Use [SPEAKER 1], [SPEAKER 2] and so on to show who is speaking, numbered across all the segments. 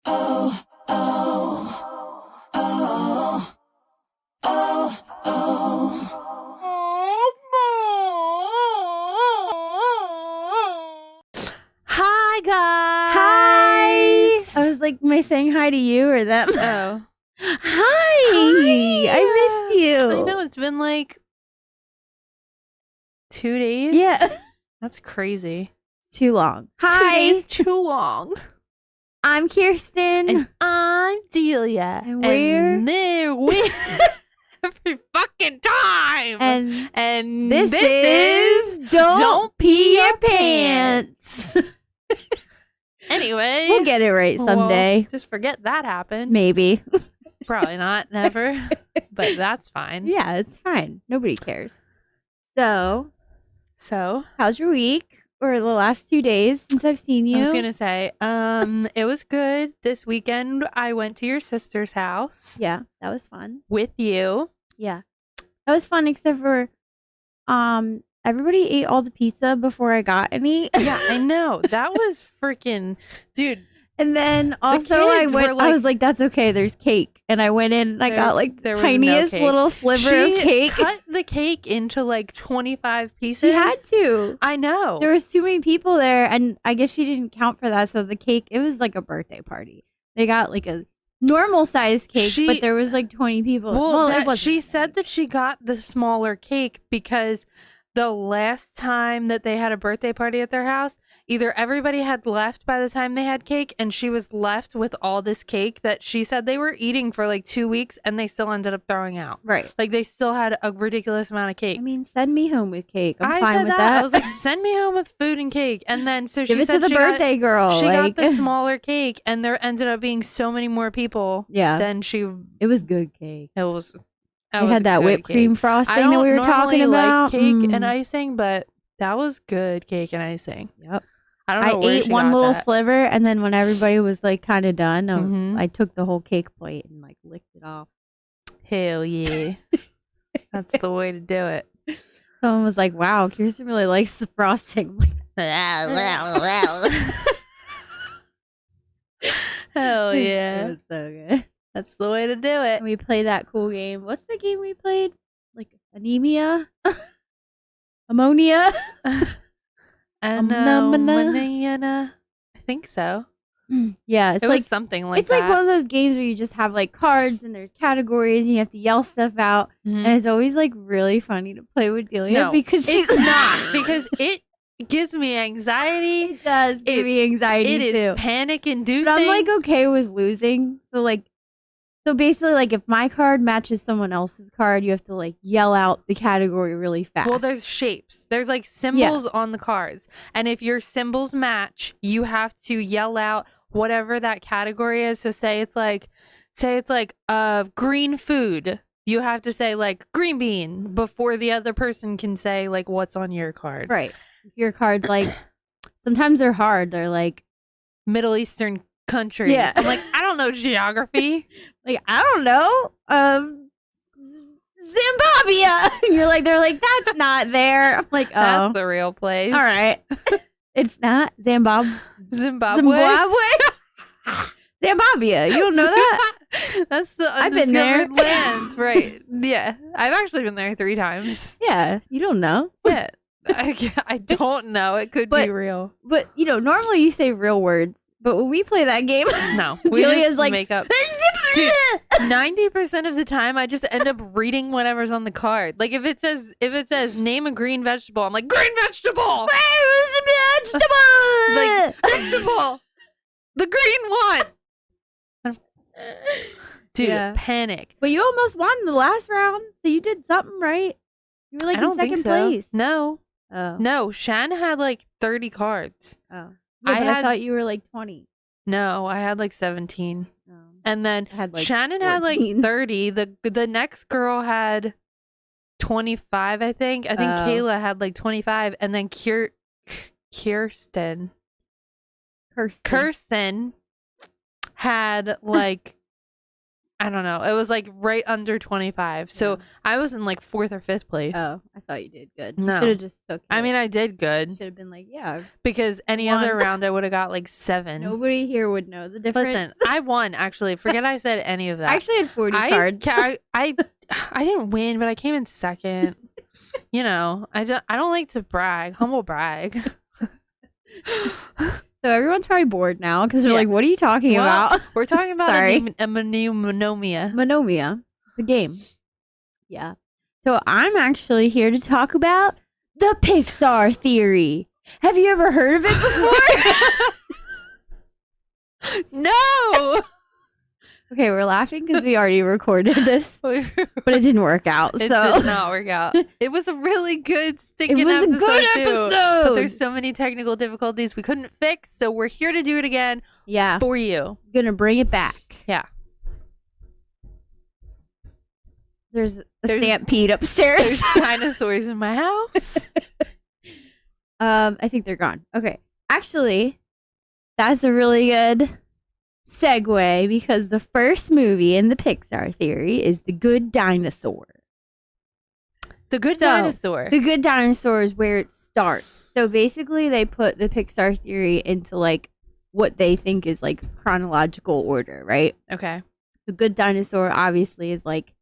[SPEAKER 1] Oh, oh, oh, oh, oh.
[SPEAKER 2] Hi, guys.
[SPEAKER 3] Hi. I was like, am I saying hi to you or them?
[SPEAKER 2] Oh.
[SPEAKER 3] Hi. I missed you.
[SPEAKER 2] I know, it's been like 2 days.
[SPEAKER 3] Yeah.
[SPEAKER 2] That's crazy.
[SPEAKER 3] Too long.
[SPEAKER 2] 2
[SPEAKER 3] Hi.
[SPEAKER 2] days too long.
[SPEAKER 3] I'm Kirsten.
[SPEAKER 2] And I'm Delia.
[SPEAKER 3] And we're
[SPEAKER 2] there we every fucking time.
[SPEAKER 3] And
[SPEAKER 2] this
[SPEAKER 3] is Don't Pee Your Pants.
[SPEAKER 2] Anyway.
[SPEAKER 3] We'll get it right someday.
[SPEAKER 2] Well, just forget that happened.
[SPEAKER 3] Maybe.
[SPEAKER 2] Probably not. Never. But that's fine.
[SPEAKER 3] Yeah, it's fine. Nobody cares. So, how's your week? Or the last 2 days since I've seen you?
[SPEAKER 2] I was gonna say, it was good. This weekend I went to your sister's house.
[SPEAKER 3] Yeah, that was fun.
[SPEAKER 2] With you.
[SPEAKER 3] Yeah. That was fun except for everybody ate all the pizza before I got any.
[SPEAKER 2] Yeah, I know. That was freaking dude.
[SPEAKER 3] And then also I was like, that's okay, there's cake. And I went in and I got like the tiniest little sliver of cake.
[SPEAKER 2] Cut the cake into like 25 pieces.
[SPEAKER 3] She had to.
[SPEAKER 2] I know.
[SPEAKER 3] There was too many people there and I guess she didn't count for that. So the cake, it was like a birthday party. They got like a normal size cake, but there was like 20 people.
[SPEAKER 2] Well, she said that she got the smaller cake because the last time that they had a birthday party at their house, either everybody had left by the time they had cake and she was left with all this cake that she said they were eating for like 2 weeks and they still ended up throwing out.
[SPEAKER 3] Right.
[SPEAKER 2] Like they still had a ridiculous amount of cake.
[SPEAKER 3] I mean, send me home with cake. I'm fine with that.
[SPEAKER 2] I was like, send me home with food and cake. And then so
[SPEAKER 3] Give
[SPEAKER 2] she
[SPEAKER 3] it
[SPEAKER 2] said
[SPEAKER 3] to the birthday girl.
[SPEAKER 2] She got the smaller cake and there ended up being so many more people.
[SPEAKER 3] Yeah.
[SPEAKER 2] Than
[SPEAKER 3] it was good cake.
[SPEAKER 2] It
[SPEAKER 3] had that whipped cream frosting that we were talking about.
[SPEAKER 2] Like cake and icing, but that was good cake and icing.
[SPEAKER 3] Yep.
[SPEAKER 2] I don't know.
[SPEAKER 3] I ate one little sliver, and then when everybody was like kind of done, I took the whole cake plate and like licked it off.
[SPEAKER 2] Hell yeah, that's the way to do it.
[SPEAKER 3] Someone was like, "Wow, Kirsten really likes the frosting."
[SPEAKER 2] Hell yeah,
[SPEAKER 3] it was so good.
[SPEAKER 2] That's the way to do it.
[SPEAKER 3] And we play that cool game. What's the game we played? Like anemia? Ammonia?
[SPEAKER 2] I think so.
[SPEAKER 3] Yeah,
[SPEAKER 2] it was something like that.
[SPEAKER 3] It's like one of those games where you just have like cards and there's categories and you have to yell stuff out. And it's always like really funny to play with Delia because she's
[SPEAKER 2] not because it gives me anxiety.
[SPEAKER 3] It does give me anxiety too.
[SPEAKER 2] It is panic inducing.
[SPEAKER 3] But I'm like okay with losing. So basically, like, if my card matches someone else's card, you have to, like, yell out the category really fast.
[SPEAKER 2] Well, there's shapes. There's, like, symbols on the cards. And if your symbols match, you have to yell out whatever that category is. So say it's like green food. You have to say, like, green bean before the other person can say, like, what's on your card.
[SPEAKER 3] Right. Your card's, like, sometimes they're hard. They're, like,
[SPEAKER 2] Middle Eastern country.
[SPEAKER 3] Yeah.
[SPEAKER 2] I'm like, I don't know geography.
[SPEAKER 3] Like, I don't know. Zimbabwe. And they're like, that's not there. I'm like, oh.
[SPEAKER 2] That's the real place.
[SPEAKER 3] All right. It's not Zimbabwe.
[SPEAKER 2] Zimbabwe.
[SPEAKER 3] Zimbabwe. You don't know that?
[SPEAKER 2] That's the
[SPEAKER 3] I've been there.
[SPEAKER 2] Land, right? Yeah. I've actually been there 3 times.
[SPEAKER 3] Yeah. You don't know.
[SPEAKER 2] Yeah. I don't know. It could be real.
[SPEAKER 3] But, normally you say real words. But when we play that game,
[SPEAKER 2] no, we
[SPEAKER 3] Delia's like,
[SPEAKER 2] make up. Dude, 90% of the time, I just end up reading whatever's on the card. Like if it says name a green vegetable, I'm like green vegetable, like vegetable, the green one. Dude, panic.
[SPEAKER 3] But you almost won the last round, so you did something right. You were like in second place.
[SPEAKER 2] No, no. Shan had like 30 cards.
[SPEAKER 3] Oh. Yeah, I thought you were like 20.
[SPEAKER 2] No, I had like 17.
[SPEAKER 3] Oh.
[SPEAKER 2] And then Shannon
[SPEAKER 3] 14.
[SPEAKER 2] had like 30. The next girl had 25, I think. I think Kayla had like 25. And then Kirsten had like I don't know. It was like right under 25. So I was in like 4th or 5th place.
[SPEAKER 3] Oh, I thought you did good.
[SPEAKER 2] No.
[SPEAKER 3] You should have just took it.
[SPEAKER 2] I mean, I did good.
[SPEAKER 3] Should have been like, yeah.
[SPEAKER 2] Because any other round I would have got like 7.
[SPEAKER 3] Nobody here would know the difference.
[SPEAKER 2] Listen, I won actually. Forget I said any of that.
[SPEAKER 3] I actually had 40 cards.
[SPEAKER 2] I didn't win, but I came in 2nd. You know, I don't like to brag, humble brag.
[SPEAKER 3] So everyone's probably bored now because they're like, what are you talking about?
[SPEAKER 2] We're talking about a new monomia.
[SPEAKER 3] Monomia, the game. Yeah. So I'm actually here to talk about the PIXAR theory. Have you ever heard of it before?
[SPEAKER 2] No!
[SPEAKER 3] Okay, we're laughing because we already recorded this, but it didn't work out.
[SPEAKER 2] It did not work out. It was a really good stinking episode. It was a good episode. But there's so many technical difficulties we couldn't fix, so we're here to do it again for you.
[SPEAKER 3] Gonna bring it back.
[SPEAKER 2] Yeah.
[SPEAKER 3] There's a stampede upstairs.
[SPEAKER 2] There's dinosaurs in my house.
[SPEAKER 3] I think they're gone. Okay. Actually, that's a really good segue because the first movie in the PIXAR theory is The Good Dinosaur.
[SPEAKER 2] The Good Dinosaur.
[SPEAKER 3] The Good Dinosaur is where it starts. So basically they put the PIXAR theory into like what they think is like chronological order, right?
[SPEAKER 2] Okay.
[SPEAKER 3] The Good Dinosaur obviously is like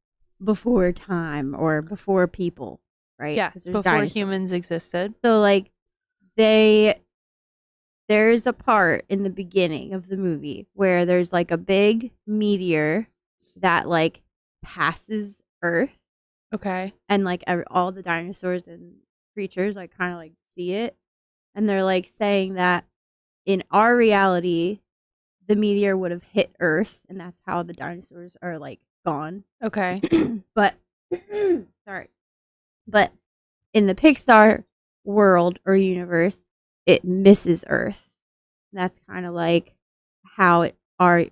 [SPEAKER 3] before time or before people, right?
[SPEAKER 2] Yeah, before dinosaurs. Humans existed.
[SPEAKER 3] So like there's a part in the beginning of the movie where there's like a big meteor that like passes Earth.
[SPEAKER 2] Okay.
[SPEAKER 3] And like all the dinosaurs and creatures like kind of like see it. And they're like saying that in our reality, the meteor would have hit Earth. And that's how the dinosaurs are like gone.
[SPEAKER 2] Okay.
[SPEAKER 3] But, sorry. But in the PIXAR world or universe, it misses Earth. That's kind of like how our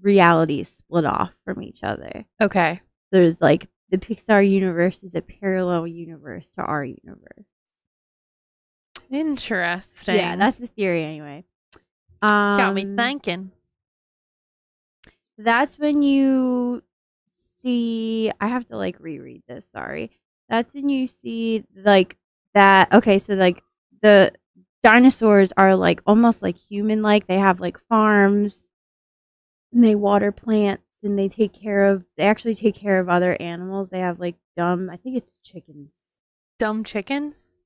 [SPEAKER 3] realities split off from each other.
[SPEAKER 2] Okay.
[SPEAKER 3] There's like the PIXAR universe is a parallel universe to our universe.
[SPEAKER 2] Interesting.
[SPEAKER 3] Yeah, that's the theory anyway.
[SPEAKER 2] Got me thinking.
[SPEAKER 3] That's when you see, I have to like reread this, sorry. That's when you see like that, okay, so like the dinosaurs are like almost like human like. They have like farms and they water plants and they actually take care of other animals. They have like I think it's chickens.
[SPEAKER 2] Dumb chickens?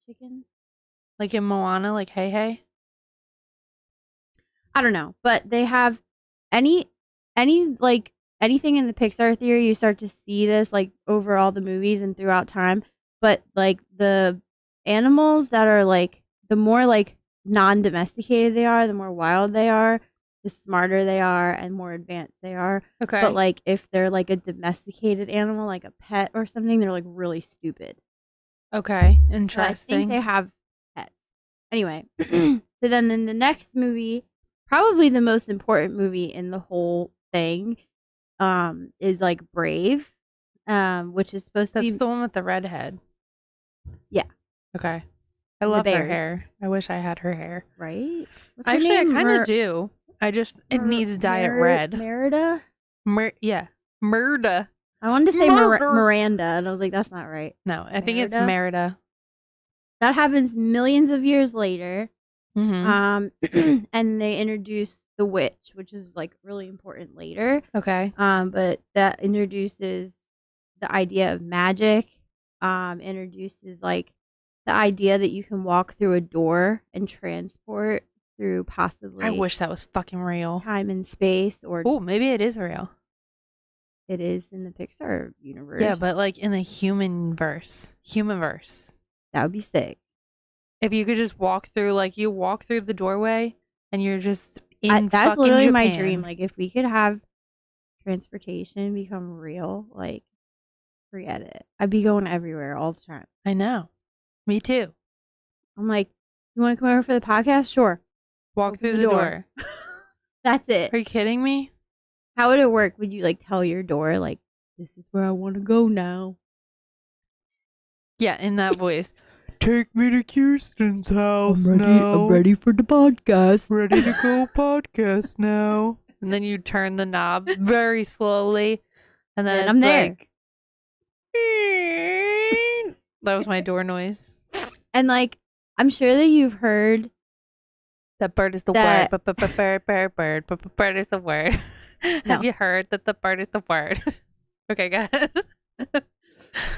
[SPEAKER 3] Chickens?
[SPEAKER 2] Like in Moana, like hey?
[SPEAKER 3] I don't know, but they have any like anything in the PIXAR theory, you start to see this like over all the movies and throughout time. But like the animals that are like the more like non-domesticated they are, the more wild they are, the smarter they are and more advanced they are.
[SPEAKER 2] Okay.
[SPEAKER 3] But like if they're like a domesticated animal, like a pet or something, they're like really stupid.
[SPEAKER 2] Okay. Interesting.
[SPEAKER 3] I think they have pets. Anyway, so then in the next movie, probably the most important movie in the whole thing, is like Brave, which is supposed to be.
[SPEAKER 2] That's the one with the redhead.
[SPEAKER 3] Yeah.
[SPEAKER 2] Okay. I love her hair. I wish I had her hair.
[SPEAKER 3] Right?
[SPEAKER 2] Actually, I kind of do. I just it needs dyed red.
[SPEAKER 3] Merida?
[SPEAKER 2] Yeah. Merida.
[SPEAKER 3] I wanted to say Miranda, and I was like, that's not right.
[SPEAKER 2] No, I think it's Merida.
[SPEAKER 3] That happens millions of years later.
[SPEAKER 2] Mm-hmm.
[SPEAKER 3] And they introduce the witch, which is like really important later.
[SPEAKER 2] Okay.
[SPEAKER 3] But that introduces the idea of magic. Introduces like the idea that you can walk through a door and transport through possibly.
[SPEAKER 2] I wish that was fucking real.
[SPEAKER 3] Time and space, or
[SPEAKER 2] maybe it is real.
[SPEAKER 3] It is in the PIXAR universe.
[SPEAKER 2] Yeah, but like in the human verse.
[SPEAKER 3] That would be sick.
[SPEAKER 2] If you could just walk through, like you walk through the doorway and you're just in
[SPEAKER 3] that's literally
[SPEAKER 2] Japan.
[SPEAKER 3] My dream. Like if we could have transportation become real, like forget it. I'd be going everywhere all the time.
[SPEAKER 2] I know. Me too.
[SPEAKER 3] I'm like, you want to come over for the podcast? Sure.
[SPEAKER 2] Walk through the door.
[SPEAKER 3] That's it.
[SPEAKER 2] Are you kidding me?
[SPEAKER 3] How would it work? Would you like tell your door like, this is where I want to go now?
[SPEAKER 2] Yeah, in that voice. Take me to Kirsten's house
[SPEAKER 3] I'm ready for the podcast.
[SPEAKER 2] Ready to go podcast now. and then you turn the knob very slowly, and then
[SPEAKER 3] And
[SPEAKER 2] it's
[SPEAKER 3] I'm there.
[SPEAKER 2] like, that was my door noise.
[SPEAKER 3] And like, I'm sure that you've heard
[SPEAKER 2] That bird is the
[SPEAKER 3] That-
[SPEAKER 2] word. Bird is the word.
[SPEAKER 3] No.
[SPEAKER 2] Have you heard that the bird is the word? Okay, go ahead.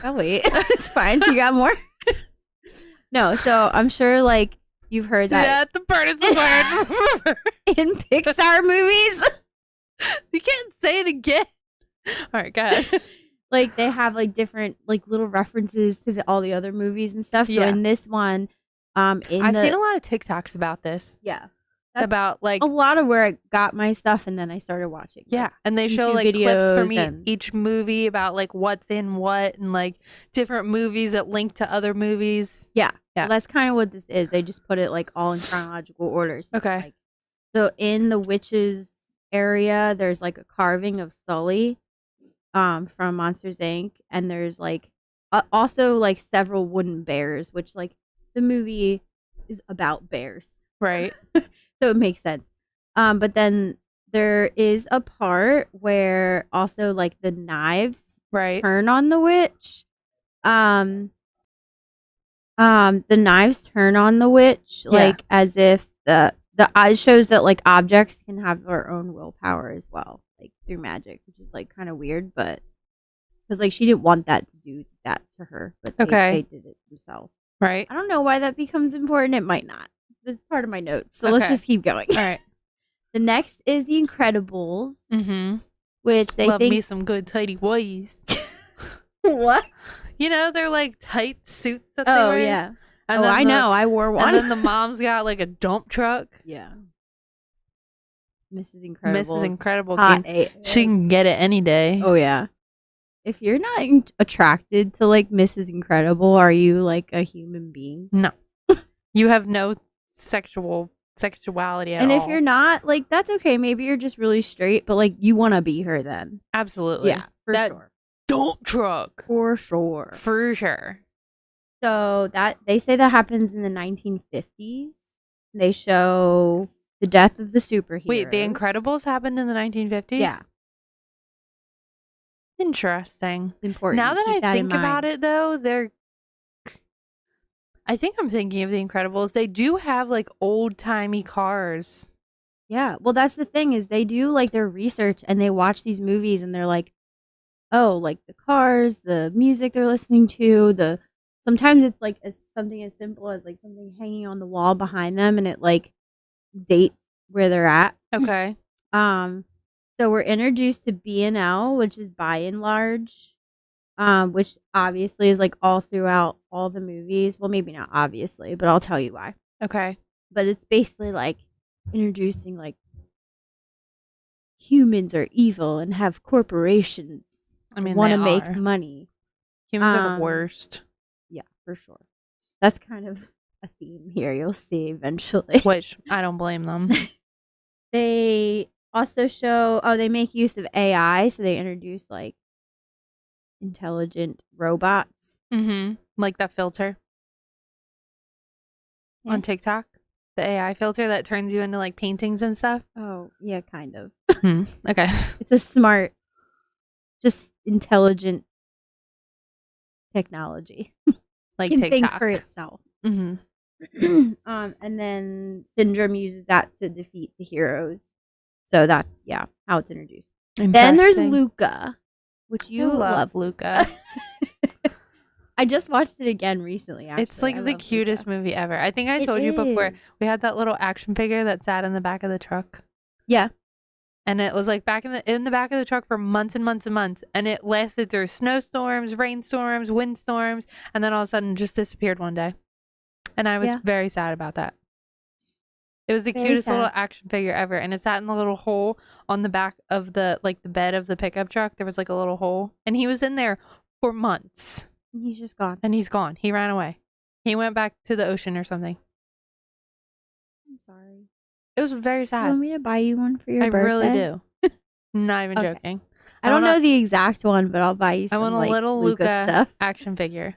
[SPEAKER 3] Oh wait, it's fine. You got more? No, so I'm sure like you've heard that
[SPEAKER 2] Yeah, the bird is the word.
[SPEAKER 3] in Pixar movies.
[SPEAKER 2] You can't say it again. All right, go ahead.
[SPEAKER 3] Like they have like different like little references to all the other movies and stuff. So
[SPEAKER 2] Yeah.
[SPEAKER 3] in this one,
[SPEAKER 2] I've seen a lot of TikToks about this.
[SPEAKER 3] yeah, That's
[SPEAKER 2] About like
[SPEAKER 3] a lot of where I got my stuff, and then I started watching.
[SPEAKER 2] yeah,
[SPEAKER 3] like,
[SPEAKER 2] and they show
[SPEAKER 3] YouTube
[SPEAKER 2] like clips from
[SPEAKER 3] videos and-
[SPEAKER 2] each movie about like what's in what and like different movies that link to other movies.
[SPEAKER 3] Yeah.
[SPEAKER 2] Yeah.
[SPEAKER 3] Well, that's kind of what this is. They just put it like all in chronological order. So,
[SPEAKER 2] Okay.
[SPEAKER 3] like, so in the witches area, there's like a carving of Sully, from Monsters Inc. And there's like also like several wooden bears, which like the movie is about bears,
[SPEAKER 2] Right.
[SPEAKER 3] so it makes sense. But then there is a part where also like the knives
[SPEAKER 2] Right.
[SPEAKER 3] turn on the witch. The knives turn on the witch,
[SPEAKER 2] Yeah.
[SPEAKER 3] like as if the eye shows that like objects can have their own willpower as well, like through magic, which is like kind of weird, but because like she didn't want that to do that to her, but
[SPEAKER 2] Okay.
[SPEAKER 3] they did it themselves.
[SPEAKER 2] Right.
[SPEAKER 3] I don't know why that becomes important. It might not. It's part of my notes, so let's
[SPEAKER 2] Okay.
[SPEAKER 3] just keep going.
[SPEAKER 2] All right.
[SPEAKER 3] The next is The Incredibles,
[SPEAKER 2] Mm-hmm.
[SPEAKER 3] which they
[SPEAKER 2] Love
[SPEAKER 3] think
[SPEAKER 2] me some good tidy boys.
[SPEAKER 3] what?
[SPEAKER 2] You know, they're like tight suits that they
[SPEAKER 3] Oh
[SPEAKER 2] wear.
[SPEAKER 3] yeah.
[SPEAKER 2] And
[SPEAKER 3] Oh,
[SPEAKER 2] then
[SPEAKER 3] I know. I wore one.
[SPEAKER 2] And then the mom's got like a dump truck.
[SPEAKER 3] yeah. Mrs. Incredible.
[SPEAKER 2] Mrs. Incredible.
[SPEAKER 3] Hot
[SPEAKER 2] She can get it any day.
[SPEAKER 3] Oh yeah. If you're not attracted to like Mrs. Incredible, are you like a human being?
[SPEAKER 2] No. You have no sexuality at
[SPEAKER 3] And
[SPEAKER 2] all.
[SPEAKER 3] if you're not, like that's okay. Maybe you're just really straight, but like you want to be her then.
[SPEAKER 2] Absolutely.
[SPEAKER 3] Yeah, for
[SPEAKER 2] That
[SPEAKER 3] sure.
[SPEAKER 2] dump truck.
[SPEAKER 3] For sure.
[SPEAKER 2] For sure.
[SPEAKER 3] So that they say that happens in the 1950s. They show the death of the superheroes.
[SPEAKER 2] Wait, The Incredibles happened in the 1950s?
[SPEAKER 3] Yeah.
[SPEAKER 2] Interesting.
[SPEAKER 3] It's important.
[SPEAKER 2] Now that
[SPEAKER 3] Keep
[SPEAKER 2] I
[SPEAKER 3] in
[SPEAKER 2] think about
[SPEAKER 3] mind.
[SPEAKER 2] it, though, I think I'm thinking of The Incredibles. They do have like old timey cars.
[SPEAKER 3] Yeah. Well, that's the thing is they do like their research and they watch these movies and they're like, oh, like the cars, the music they're listening to, sometimes it's like something as simple as like something hanging on the wall behind them and it like dates where they're at.
[SPEAKER 2] Okay.
[SPEAKER 3] So we're introduced to B&L, which is by and large, which obviously is like all throughout all the movies. Well, maybe not obviously, but I'll tell you why.
[SPEAKER 2] Okay.
[SPEAKER 3] But it's basically like introducing like humans are evil and have corporations
[SPEAKER 2] I mean,
[SPEAKER 3] want to
[SPEAKER 2] they
[SPEAKER 3] make
[SPEAKER 2] are.
[SPEAKER 3] money.
[SPEAKER 2] Humans are
[SPEAKER 3] um,
[SPEAKER 2] the worst.
[SPEAKER 3] Yeah, for sure. That's kind of a theme here. You'll see eventually.
[SPEAKER 2] Which I don't blame them.
[SPEAKER 3] They also show, they make use of AI. So they introduce like intelligent robots.
[SPEAKER 2] Mm-hmm. Like that filter
[SPEAKER 3] Yeah.
[SPEAKER 2] on TikTok. The AI filter that turns you into like paintings and stuff.
[SPEAKER 3] Oh, yeah, kind of.
[SPEAKER 2] Okay.
[SPEAKER 3] It's a smart, just intelligent technology.
[SPEAKER 2] Like
[SPEAKER 3] Can think
[SPEAKER 2] TikTok.
[SPEAKER 3] for itself.
[SPEAKER 2] Mm-hmm.
[SPEAKER 3] And then Syndrome uses that to defeat the heroes. So that's how it's introduced. Then there's Luca, which you
[SPEAKER 2] You
[SPEAKER 3] love.
[SPEAKER 2] love Luca.
[SPEAKER 3] I just watched it again recently. Actually.
[SPEAKER 2] It's like
[SPEAKER 3] I
[SPEAKER 2] the
[SPEAKER 3] love
[SPEAKER 2] cutest
[SPEAKER 3] Luca.
[SPEAKER 2] movie ever. I think I
[SPEAKER 3] It
[SPEAKER 2] told you before.
[SPEAKER 3] is.
[SPEAKER 2] We had that little action figure that sat in the back of the truck.
[SPEAKER 3] Yeah.
[SPEAKER 2] And it was like back in the back of the truck for months and months and months. And it lasted through snowstorms, rainstorms, windstorms, and then all of a sudden just disappeared one day. And I was
[SPEAKER 3] Yeah.
[SPEAKER 2] very sad about that. It was the
[SPEAKER 3] Very
[SPEAKER 2] cutest
[SPEAKER 3] sad.
[SPEAKER 2] little action figure ever. And it sat in the little hole on the back of the bed of the pickup truck. There was like a little hole. And he was in there for months.
[SPEAKER 3] He's just gone.
[SPEAKER 2] And he's gone. He ran away. He went back to the ocean or something.
[SPEAKER 3] I'm sorry.
[SPEAKER 2] It was very
[SPEAKER 3] You
[SPEAKER 2] sad.
[SPEAKER 3] want me to buy you one for your
[SPEAKER 2] I
[SPEAKER 3] birthday?
[SPEAKER 2] really do. Not even
[SPEAKER 3] Okay.
[SPEAKER 2] joking.
[SPEAKER 3] I don't
[SPEAKER 2] wanna-
[SPEAKER 3] know the exact one, but I'll buy you
[SPEAKER 2] I
[SPEAKER 3] some
[SPEAKER 2] want a
[SPEAKER 3] like,
[SPEAKER 2] little
[SPEAKER 3] Luca
[SPEAKER 2] Luca
[SPEAKER 3] stuff.
[SPEAKER 2] action figure.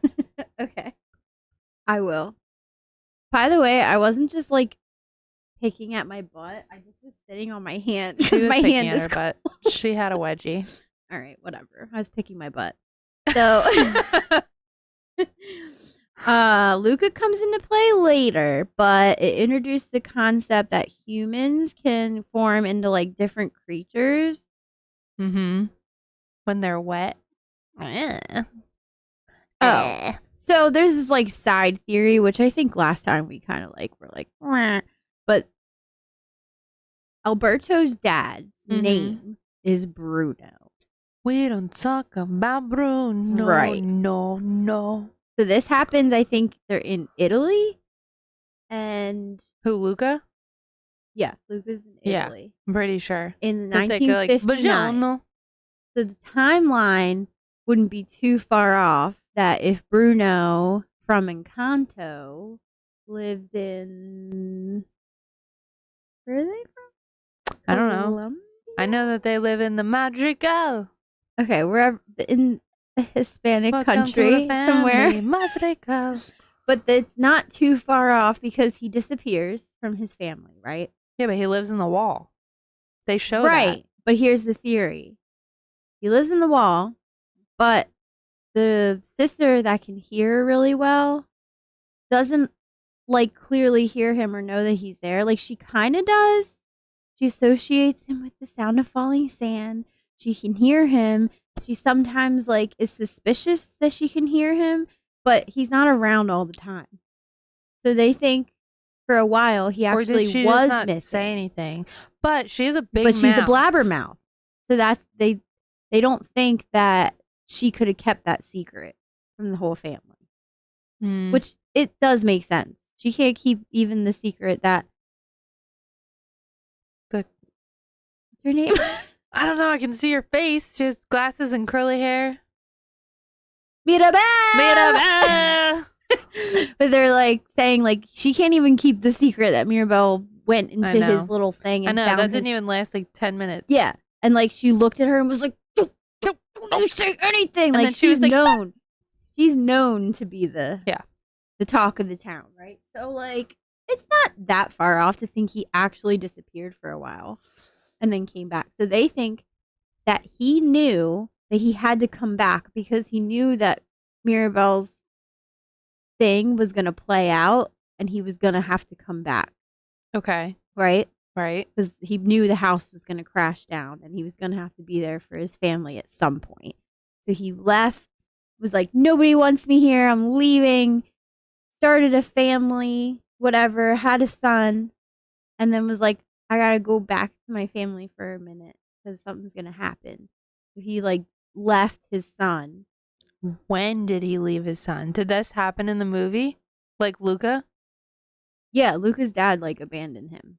[SPEAKER 3] Okay. I will. By the way, I wasn't just like picking at my butt. I just was sitting on my hand
[SPEAKER 2] She
[SPEAKER 3] because
[SPEAKER 2] was
[SPEAKER 3] my
[SPEAKER 2] picking
[SPEAKER 3] hand
[SPEAKER 2] at
[SPEAKER 3] is
[SPEAKER 2] her
[SPEAKER 3] cold.
[SPEAKER 2] butt. She had a wedgie.
[SPEAKER 3] All right, whatever. I was picking my butt. So Luca comes into play later, but it introduced the concept that humans can form into like different creatures.
[SPEAKER 2] Mm-hmm. When they're wet.
[SPEAKER 3] Oh. So there's this like side theory, which I think last time we kind of like were like, "Meh." But Alberto's dad's name is Bruno.
[SPEAKER 2] We don't talk about Bruno.
[SPEAKER 3] Right.
[SPEAKER 2] No.
[SPEAKER 3] So this happens, I think they're in Italy. And
[SPEAKER 2] Who, Luca?
[SPEAKER 3] yeah, Luca's in
[SPEAKER 2] Yeah.
[SPEAKER 3] Italy.
[SPEAKER 2] I'm pretty sure.
[SPEAKER 3] In
[SPEAKER 2] 'Cause they go like,
[SPEAKER 3] 1959.
[SPEAKER 2] "Buongiorno."
[SPEAKER 3] So the timeline wouldn't be too far off that if Bruno from Encanto lived in, where are they from?
[SPEAKER 2] I don't know.
[SPEAKER 3] Colombia?
[SPEAKER 2] I know that they live in the Madrigal.
[SPEAKER 3] Okay, wherever in a Hispanic
[SPEAKER 2] Welcome to
[SPEAKER 3] country
[SPEAKER 2] the family,
[SPEAKER 3] somewhere.
[SPEAKER 2] Madrigal.
[SPEAKER 3] But it's not too far off because he disappears from his family, right?
[SPEAKER 2] Yeah, but he lives in the wall. They show
[SPEAKER 3] Right. But here's the theory. He lives in the wall, but the sister that can hear really well doesn't like clearly hear him or know that he's there. Like she kind of does. She associates him with the sound of falling sand. She can hear him. She sometimes like is suspicious that she can hear him, but he's not around all the time. So they think for a while he
[SPEAKER 2] that. Or
[SPEAKER 3] actually
[SPEAKER 2] did she
[SPEAKER 3] was
[SPEAKER 2] just not
[SPEAKER 3] missing.
[SPEAKER 2] say anything? But she has a big
[SPEAKER 3] But she's a
[SPEAKER 2] mouth.
[SPEAKER 3] blabbermouth. So that's they don't think that she could have kept that secret from the whole family.
[SPEAKER 2] Mm.
[SPEAKER 3] Which it does make sense. She can't keep even the secret that
[SPEAKER 2] Good.
[SPEAKER 3] what's her name?
[SPEAKER 2] I don't know. I can see her face. She has glasses and curly hair.
[SPEAKER 3] Mirabelle!
[SPEAKER 2] Mirabelle!
[SPEAKER 3] But they're like saying like she can't even keep the secret that Mirabelle went
[SPEAKER 2] I
[SPEAKER 3] into
[SPEAKER 2] know.
[SPEAKER 3] his little thing
[SPEAKER 2] I
[SPEAKER 3] and
[SPEAKER 2] know.
[SPEAKER 3] found
[SPEAKER 2] That
[SPEAKER 3] his...
[SPEAKER 2] didn't even last like 10 minutes.
[SPEAKER 3] Yeah. And like she looked at her and was like, don't say anything.
[SPEAKER 2] And
[SPEAKER 3] like
[SPEAKER 2] then she
[SPEAKER 3] she's
[SPEAKER 2] was like,
[SPEAKER 3] known. She's known to be the
[SPEAKER 2] Yeah.
[SPEAKER 3] the talk of the town, right? So like it's not that far off to think he actually disappeared for a while and then came back. So they think that he knew that he had to come back because he knew that Mirabelle's thing was going to play out and he was going to have to come back,
[SPEAKER 2] Okay.
[SPEAKER 3] right?
[SPEAKER 2] Right.
[SPEAKER 3] Because he knew the house was going to crash down and he was going to have to be there for his family at some point. So he left, was like, nobody wants me here. I'm leaving. Started a family, whatever, had a son, and then was like, I got to go back to my family for a minute because something's going to happen. So he like left his son.
[SPEAKER 2] When did he leave his son? Did this happen in the movie? Like Luca?
[SPEAKER 3] Yeah, Luca's dad like abandoned him.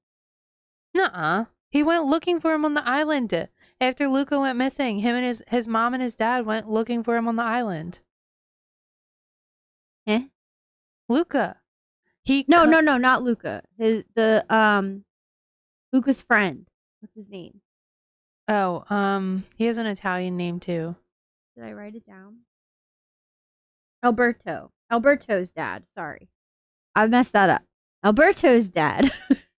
[SPEAKER 2] Nuh-uh. He went looking for him on the island. After Luca went missing, him and his mom and his dad went looking for him on the island.
[SPEAKER 3] Eh?
[SPEAKER 2] Luca.
[SPEAKER 3] No, not Luca. Luca's friend. What's his name?
[SPEAKER 2] Oh, he has an Italian name too.
[SPEAKER 3] Did I write it down? Alberto. Alberto's dad. Sorry. I messed that up. Alberto's dad.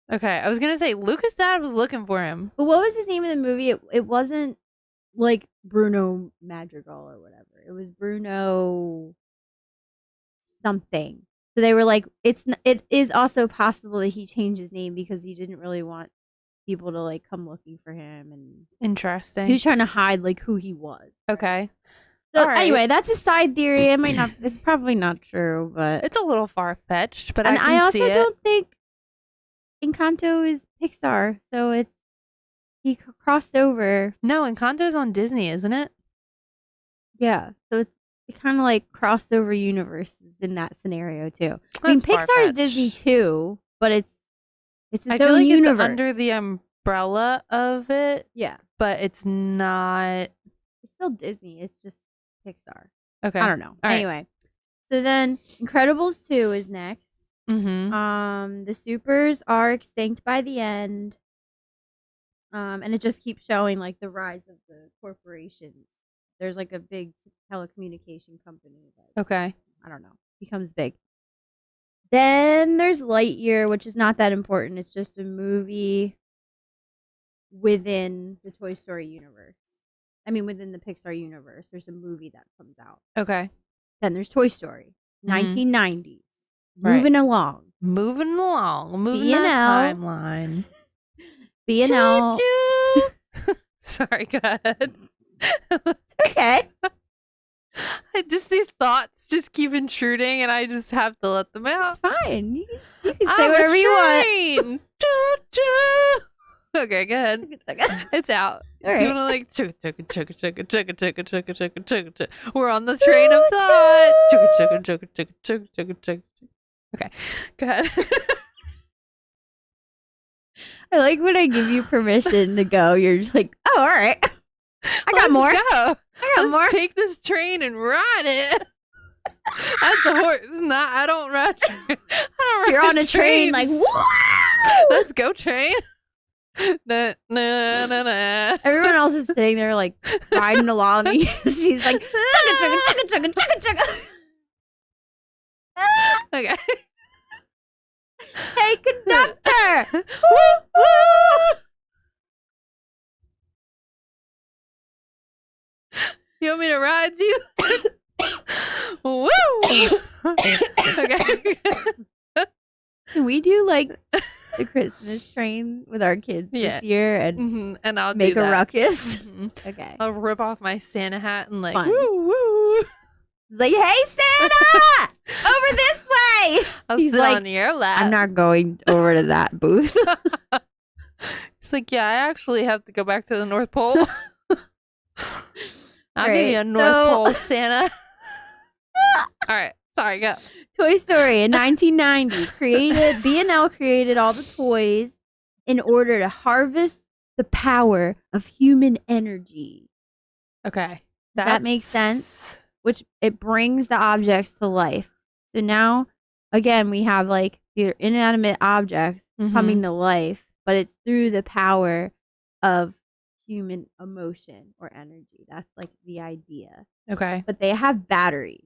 [SPEAKER 2] Okay, I was gonna say Luca's dad was looking for him.
[SPEAKER 3] But what was his name in the movie? It wasn't like Bruno Madrigal or whatever. It was Bruno something. So they were like, it is also possible that he changed his name because he didn't really want people to like come looking for him, and
[SPEAKER 2] Interesting.
[SPEAKER 3] he was trying to hide like who he was.
[SPEAKER 2] Okay.
[SPEAKER 3] So
[SPEAKER 2] All right.
[SPEAKER 3] anyway, that's a side theory. It might not. It's probably not true, but
[SPEAKER 2] It's a little far-fetched, but
[SPEAKER 3] and
[SPEAKER 2] I can see
[SPEAKER 3] also
[SPEAKER 2] it.
[SPEAKER 3] don't think Encanto is Pixar, so he crossed over.
[SPEAKER 2] No, Encanto's on Disney, isn't it?
[SPEAKER 3] Yeah, so it kind of like crossed over universes in that scenario too. I mean,
[SPEAKER 2] That's
[SPEAKER 3] Pixar's
[SPEAKER 2] far-fetched.
[SPEAKER 3] Disney too, but it's its
[SPEAKER 2] I feel
[SPEAKER 3] own
[SPEAKER 2] like
[SPEAKER 3] universe.
[SPEAKER 2] it's under the umbrella of it,
[SPEAKER 3] Yeah,
[SPEAKER 2] but it's not.
[SPEAKER 3] it's still Disney. It's just Pixar.
[SPEAKER 2] Okay.
[SPEAKER 3] I don't know.
[SPEAKER 2] All right.
[SPEAKER 3] Anyway, so then Incredibles 2 is next.
[SPEAKER 2] Mm-hmm.
[SPEAKER 3] The supers are extinct by the end. And it just keeps showing like the rise of the corporations. There's like a big telecommunication company that
[SPEAKER 2] Okay.
[SPEAKER 3] I don't know becomes big. Then there's Lightyear, which is not that important. It's just a movie within the Toy Story universe. I mean, within the Pixar universe, there's a movie that comes out.
[SPEAKER 2] Okay.
[SPEAKER 3] Then there's Toy Story, 1990s.
[SPEAKER 2] Right.
[SPEAKER 3] Moving along.
[SPEAKER 2] Moving
[SPEAKER 3] B&L.
[SPEAKER 2] that timeline.
[SPEAKER 3] B&L.
[SPEAKER 2] Sorry, go ahead.
[SPEAKER 3] Okay.
[SPEAKER 2] Just these thoughts just keep intruding, and I just have to let them out.
[SPEAKER 3] It's fine. You can say whatever you want.
[SPEAKER 2] Okay, go ahead. It's out.
[SPEAKER 3] All
[SPEAKER 2] Do you
[SPEAKER 3] right.
[SPEAKER 2] want to like chugga? We're on the train of thought. Chugga. Okay, go ahead.
[SPEAKER 3] I like when I give you permission to go. You're just like, oh, all right. I got more.
[SPEAKER 2] Go.
[SPEAKER 3] I got
[SPEAKER 2] Let's
[SPEAKER 3] more.
[SPEAKER 2] take this train and ride it. That's a horse. Not. I don't ride.
[SPEAKER 3] You're on a train, like, woo!
[SPEAKER 2] Let's go, train. Na, na, na, na.
[SPEAKER 3] Everyone else is sitting there, like, riding along. And she's like, chugga.
[SPEAKER 2] Okay.
[SPEAKER 3] Hey, conductor!
[SPEAKER 2] Woo, woo. You want me to ride you? Woo! Okay.
[SPEAKER 3] Can we do, like, the Christmas train with our kids
[SPEAKER 2] Yeah.
[SPEAKER 3] this year and
[SPEAKER 2] And I'll
[SPEAKER 3] make
[SPEAKER 2] do
[SPEAKER 3] a
[SPEAKER 2] that.
[SPEAKER 3] ruckus?
[SPEAKER 2] Mhm.
[SPEAKER 3] Okay.
[SPEAKER 2] I'll rip off my Santa hat and like
[SPEAKER 3] Fun.
[SPEAKER 2] woo woo.
[SPEAKER 3] It's like, hey, Santa! Over this way!
[SPEAKER 2] I'll
[SPEAKER 3] He's
[SPEAKER 2] sit
[SPEAKER 3] like,
[SPEAKER 2] on your lap.
[SPEAKER 3] I'm not going over to that booth.
[SPEAKER 2] It's like, yeah, I actually have to go back to the North Pole. I'll give you a
[SPEAKER 3] Right,
[SPEAKER 2] North
[SPEAKER 3] so-
[SPEAKER 2] Pole, Santa. All right, sorry, go.
[SPEAKER 3] Toy Story in 1990 B&L created all the toys in order to harvest the power of human energy,
[SPEAKER 2] Okay,
[SPEAKER 3] Does that make sense? Which it brings the objects to life. So now, again, we have like the inanimate objects
[SPEAKER 2] Mhm.
[SPEAKER 3] coming to life, but it's through the power of human emotion or energy. That's like the idea.
[SPEAKER 2] Okay,
[SPEAKER 3] But they have batteries.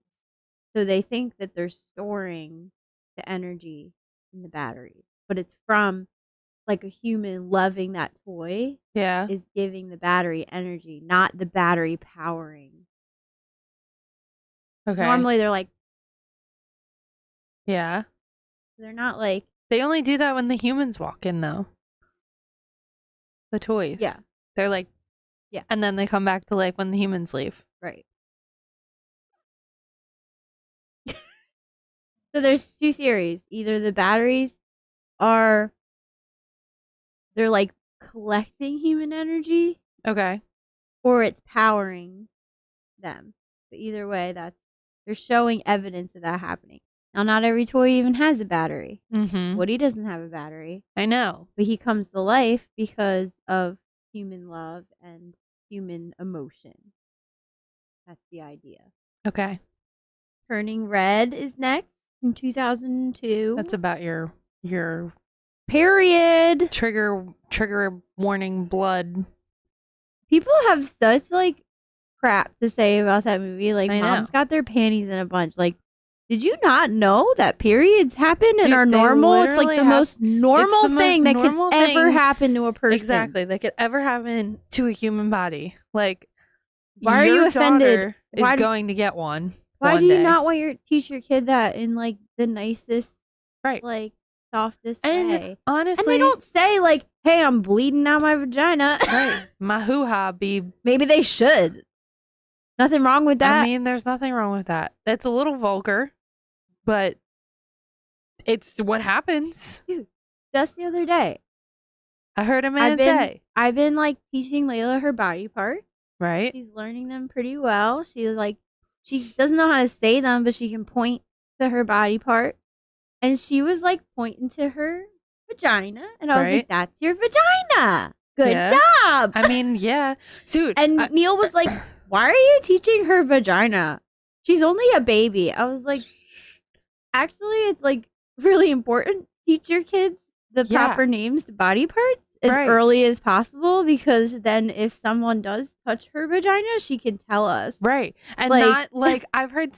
[SPEAKER 3] So they think that they're storing the energy in the batteries. But it's from like a human loving that toy
[SPEAKER 2] yeah,
[SPEAKER 3] is giving the battery energy, not the battery powering.
[SPEAKER 2] okay,
[SPEAKER 3] Normally they're like,
[SPEAKER 2] yeah.
[SPEAKER 3] they're not like,
[SPEAKER 2] They only do that when the humans walk in, though. The toys.
[SPEAKER 3] Yeah.
[SPEAKER 2] They're like,
[SPEAKER 3] Yeah.
[SPEAKER 2] and then they come back to life when the humans leave.
[SPEAKER 3] right. So there's two theories. Either the batteries are, they're like collecting human energy,
[SPEAKER 2] Okay.
[SPEAKER 3] or it's powering them. But either way, they're showing evidence of that happening. Now, not every toy even has a battery.
[SPEAKER 2] Mm-hmm.
[SPEAKER 3] Woody doesn't have a battery,
[SPEAKER 2] I know.
[SPEAKER 3] but he comes to life because of human love and human emotion. That's the idea.
[SPEAKER 2] Okay.
[SPEAKER 3] Turning Red is next in 2002.
[SPEAKER 2] That's about your
[SPEAKER 3] period.
[SPEAKER 2] trigger warning blood.
[SPEAKER 3] People have such like crap to say about that movie. Like,
[SPEAKER 2] I know.
[SPEAKER 3] moms got their panties in a bunch. Like, did you not know that periods happen and
[SPEAKER 2] Dude,
[SPEAKER 3] are
[SPEAKER 2] they
[SPEAKER 3] normal? It's like
[SPEAKER 2] literally
[SPEAKER 3] the
[SPEAKER 2] have-
[SPEAKER 3] most normal
[SPEAKER 2] it's the
[SPEAKER 3] thing
[SPEAKER 2] most
[SPEAKER 3] that
[SPEAKER 2] normal
[SPEAKER 3] could ever
[SPEAKER 2] thing.
[SPEAKER 3] happen to a person.
[SPEAKER 2] Exactly. That could ever happen to a human body. Like,
[SPEAKER 3] Why are
[SPEAKER 2] your
[SPEAKER 3] you offended?
[SPEAKER 2] daughter
[SPEAKER 3] Why
[SPEAKER 2] is
[SPEAKER 3] do-
[SPEAKER 2] going to get one.
[SPEAKER 3] Why
[SPEAKER 2] one
[SPEAKER 3] do you
[SPEAKER 2] day.
[SPEAKER 3] not want teach your kid that in like the nicest,
[SPEAKER 2] Right.
[SPEAKER 3] like softest
[SPEAKER 2] And
[SPEAKER 3] way?
[SPEAKER 2] honestly,
[SPEAKER 3] And they don't say like, "Hey, I'm bleeding out my vagina."
[SPEAKER 2] right. My hoo-ha be.
[SPEAKER 3] Maybe they should. Nothing wrong with that.
[SPEAKER 2] I mean, there's nothing wrong with that. It's a little vulgar, but it's what happens.
[SPEAKER 3] Just the other day,
[SPEAKER 2] I heard a man say.
[SPEAKER 3] I've been like teaching Layla her body parts.
[SPEAKER 2] Right.
[SPEAKER 3] She's learning them pretty well. She doesn't know how to say them, but she can point to her body part. And she was like pointing to her vagina, and I was
[SPEAKER 2] Right.
[SPEAKER 3] like, "That's your vagina. Good
[SPEAKER 2] Yeah.
[SPEAKER 3] job."
[SPEAKER 2] I mean, yeah. Dude.
[SPEAKER 3] And
[SPEAKER 2] I-
[SPEAKER 3] Neil was like, "Why are you teaching her vagina? She's only a baby." I was like, "Actually, it's like really important. Teach your kids the
[SPEAKER 2] Yeah.
[SPEAKER 3] proper names to body parts as
[SPEAKER 2] Right.
[SPEAKER 3] early as possible, because then if someone does touch her vagina, she can tell us.
[SPEAKER 2] Right. And
[SPEAKER 3] Like-
[SPEAKER 2] not like I've heard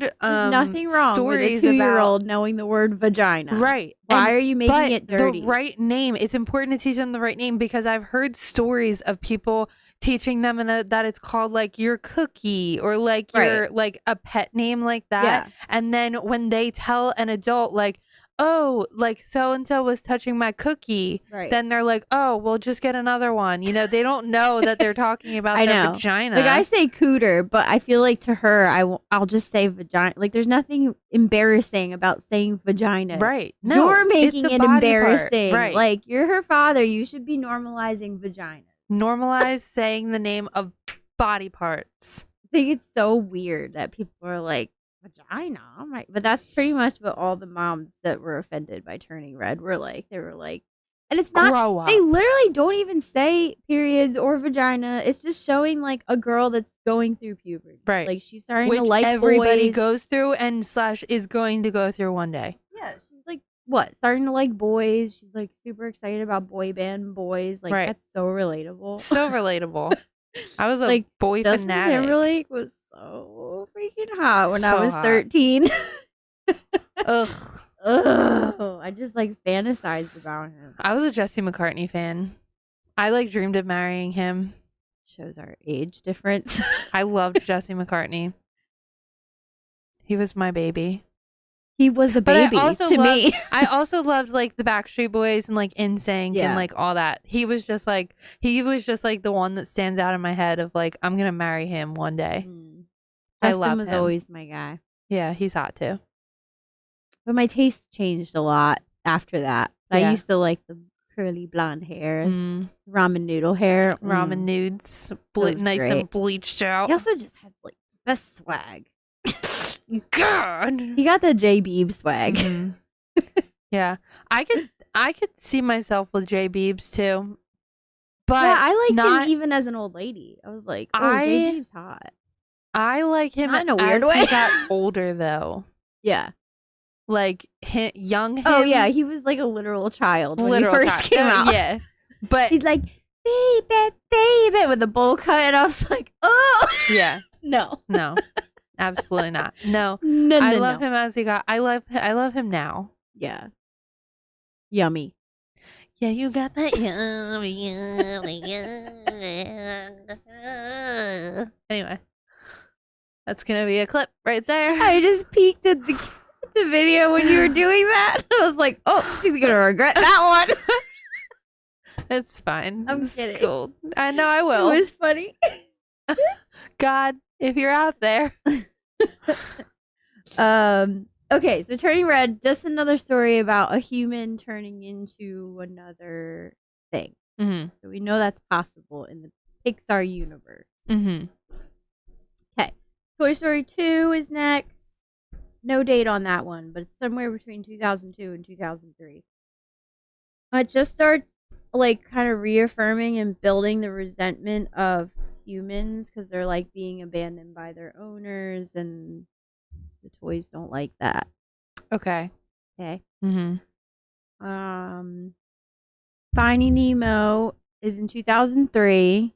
[SPEAKER 3] There's nothing wrong
[SPEAKER 2] stories
[SPEAKER 3] with a
[SPEAKER 2] about
[SPEAKER 3] 2-year-old knowing the word vagina.
[SPEAKER 2] right.
[SPEAKER 3] Why
[SPEAKER 2] And-
[SPEAKER 3] are you making
[SPEAKER 2] but
[SPEAKER 3] it dirty?
[SPEAKER 2] The right name. It's important to teach them the right name, because I've heard stories of people teaching them that it's called like your cookie or like your like a pet name like that.
[SPEAKER 3] Yeah.
[SPEAKER 2] And then when they tell an adult like, oh, like so and so was touching my cookie,
[SPEAKER 3] Right.
[SPEAKER 2] then they're like, oh, well, just get another one. You know, they don't know that they're talking about
[SPEAKER 3] I
[SPEAKER 2] their
[SPEAKER 3] know.
[SPEAKER 2] vagina.
[SPEAKER 3] Like, I say cooter, but I feel like to her, I'll just say vagina. Like, there's nothing embarrassing about saying vagina.
[SPEAKER 2] Right. No,
[SPEAKER 3] You're making
[SPEAKER 2] it's a
[SPEAKER 3] it
[SPEAKER 2] body part.
[SPEAKER 3] embarrassing.
[SPEAKER 2] Right.
[SPEAKER 3] Like, you're her father. You should be normalizing vagina.
[SPEAKER 2] Normalize saying the name of body parts.
[SPEAKER 3] I think it's so weird that people are like, vagina. Oh my. But that's pretty much what all the moms that were offended by Turning Red were like. They were like, and it's not,
[SPEAKER 2] Grow up.
[SPEAKER 3] they literally don't even say periods or vagina. It's just showing like a girl that's going through puberty.
[SPEAKER 2] Right.
[SPEAKER 3] Like, she's starting
[SPEAKER 2] Which
[SPEAKER 3] to like
[SPEAKER 2] everybody
[SPEAKER 3] boys.
[SPEAKER 2] goes through and / is going to go through one day.
[SPEAKER 3] Yeah, she's like, what? Starting to like boys. She's like super excited about boy band boys. Like,
[SPEAKER 2] Right.
[SPEAKER 3] that's so relatable.
[SPEAKER 2] So relatable. I was a
[SPEAKER 3] Like,
[SPEAKER 2] boy
[SPEAKER 3] Justin
[SPEAKER 2] fanatic.
[SPEAKER 3] Timberlake was so freaking hot when I
[SPEAKER 2] So
[SPEAKER 3] was
[SPEAKER 2] hot.
[SPEAKER 3] 13.
[SPEAKER 2] Ugh.
[SPEAKER 3] Ugh, I just like fantasized about him.
[SPEAKER 2] I was a Jesse McCartney fan. I like dreamed of marrying him.
[SPEAKER 3] Shows our age difference.
[SPEAKER 2] I loved Jesse McCartney. He was my baby.
[SPEAKER 3] He was a
[SPEAKER 2] But I
[SPEAKER 3] baby
[SPEAKER 2] also
[SPEAKER 3] to
[SPEAKER 2] loved-
[SPEAKER 3] me.
[SPEAKER 2] I also loved like the Backstreet Boys and like NSYNC
[SPEAKER 3] Yeah.
[SPEAKER 2] and like all that. He was just like the one that stands out in my head of like, I'm gonna marry him one day.
[SPEAKER 3] Mm.
[SPEAKER 2] I
[SPEAKER 3] Justin
[SPEAKER 2] love
[SPEAKER 3] was
[SPEAKER 2] him.
[SPEAKER 3] always my guy.
[SPEAKER 2] Yeah, he's hot too.
[SPEAKER 3] But my taste changed a lot after that.
[SPEAKER 2] Yeah.
[SPEAKER 3] I used to like the curly blonde hair,
[SPEAKER 2] Mm,
[SPEAKER 3] ramen noodle hair.
[SPEAKER 2] ramen
[SPEAKER 3] Mm.
[SPEAKER 2] nudes,
[SPEAKER 3] was
[SPEAKER 2] nice
[SPEAKER 3] great.
[SPEAKER 2] and bleached out.
[SPEAKER 3] He also just had like best swag.
[SPEAKER 2] God.
[SPEAKER 3] He got the J Beeb swag.
[SPEAKER 2] Mhm. Yeah, I could see myself with Jay Beebs too, but
[SPEAKER 3] yeah, I liked
[SPEAKER 2] not.
[SPEAKER 3] him even as an old lady. I was like, oh,
[SPEAKER 2] I-
[SPEAKER 3] J Beeb's hot.
[SPEAKER 2] I like him
[SPEAKER 3] Not in a weird
[SPEAKER 2] as
[SPEAKER 3] way.
[SPEAKER 2] he got older though.
[SPEAKER 3] Yeah.
[SPEAKER 2] Like young him.
[SPEAKER 3] Oh yeah, he was like a literal child when
[SPEAKER 2] literal
[SPEAKER 3] he first
[SPEAKER 2] child.
[SPEAKER 3] came out.
[SPEAKER 2] Yeah, but
[SPEAKER 3] He's like, baby, baby, with a bowl cut, and I was like, oh
[SPEAKER 2] yeah,
[SPEAKER 3] no,
[SPEAKER 2] no, absolutely not. No,
[SPEAKER 3] no,
[SPEAKER 2] I
[SPEAKER 3] no,
[SPEAKER 2] love
[SPEAKER 3] no.
[SPEAKER 2] him as he got. I love him now.
[SPEAKER 3] Yeah, yummy.
[SPEAKER 2] Yeah, you got that yummy. Anyway, that's gonna be a clip right there.
[SPEAKER 3] I just peeked at the video when you were doing that. I was like, oh, she's gonna regret that one.
[SPEAKER 2] It's fine.
[SPEAKER 3] I'm
[SPEAKER 2] It's
[SPEAKER 3] kidding.
[SPEAKER 2] cool. I know I will.
[SPEAKER 3] It was funny.
[SPEAKER 2] God, if you're out there.
[SPEAKER 3] Okay, so Turning Red, just another story about a human turning into another thing.
[SPEAKER 2] Mm-hmm.
[SPEAKER 3] So we know that's possible in the Pixar universe.
[SPEAKER 2] Mm-hmm.
[SPEAKER 3] Toy Story 2 is next. No date on that one, but it's somewhere between 2002 and 2003. It just starts like kind of reaffirming and building the resentment of humans because they're like being abandoned by their owners, and the toys don't like that.
[SPEAKER 2] Okay.
[SPEAKER 3] Okay.
[SPEAKER 2] Mm-hmm.
[SPEAKER 3] Finding Nemo is in 2003.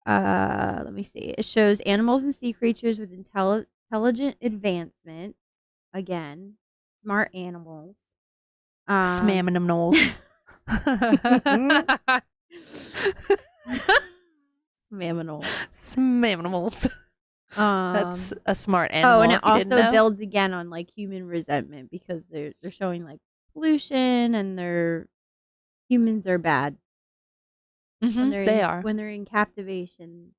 [SPEAKER 3] Let me see. It shows animals and sea creatures with intelligent advancement. Again, smart animals.
[SPEAKER 2] Smamming them knolls.
[SPEAKER 3] Mammal.
[SPEAKER 2] Smamming That's a smart animal.
[SPEAKER 3] Oh, and it
[SPEAKER 2] if you didn't
[SPEAKER 3] also
[SPEAKER 2] know.
[SPEAKER 3] builds again on like human resentment because they're showing like pollution and humans are bad.
[SPEAKER 2] Mhm, they are.
[SPEAKER 3] When they're in captivation.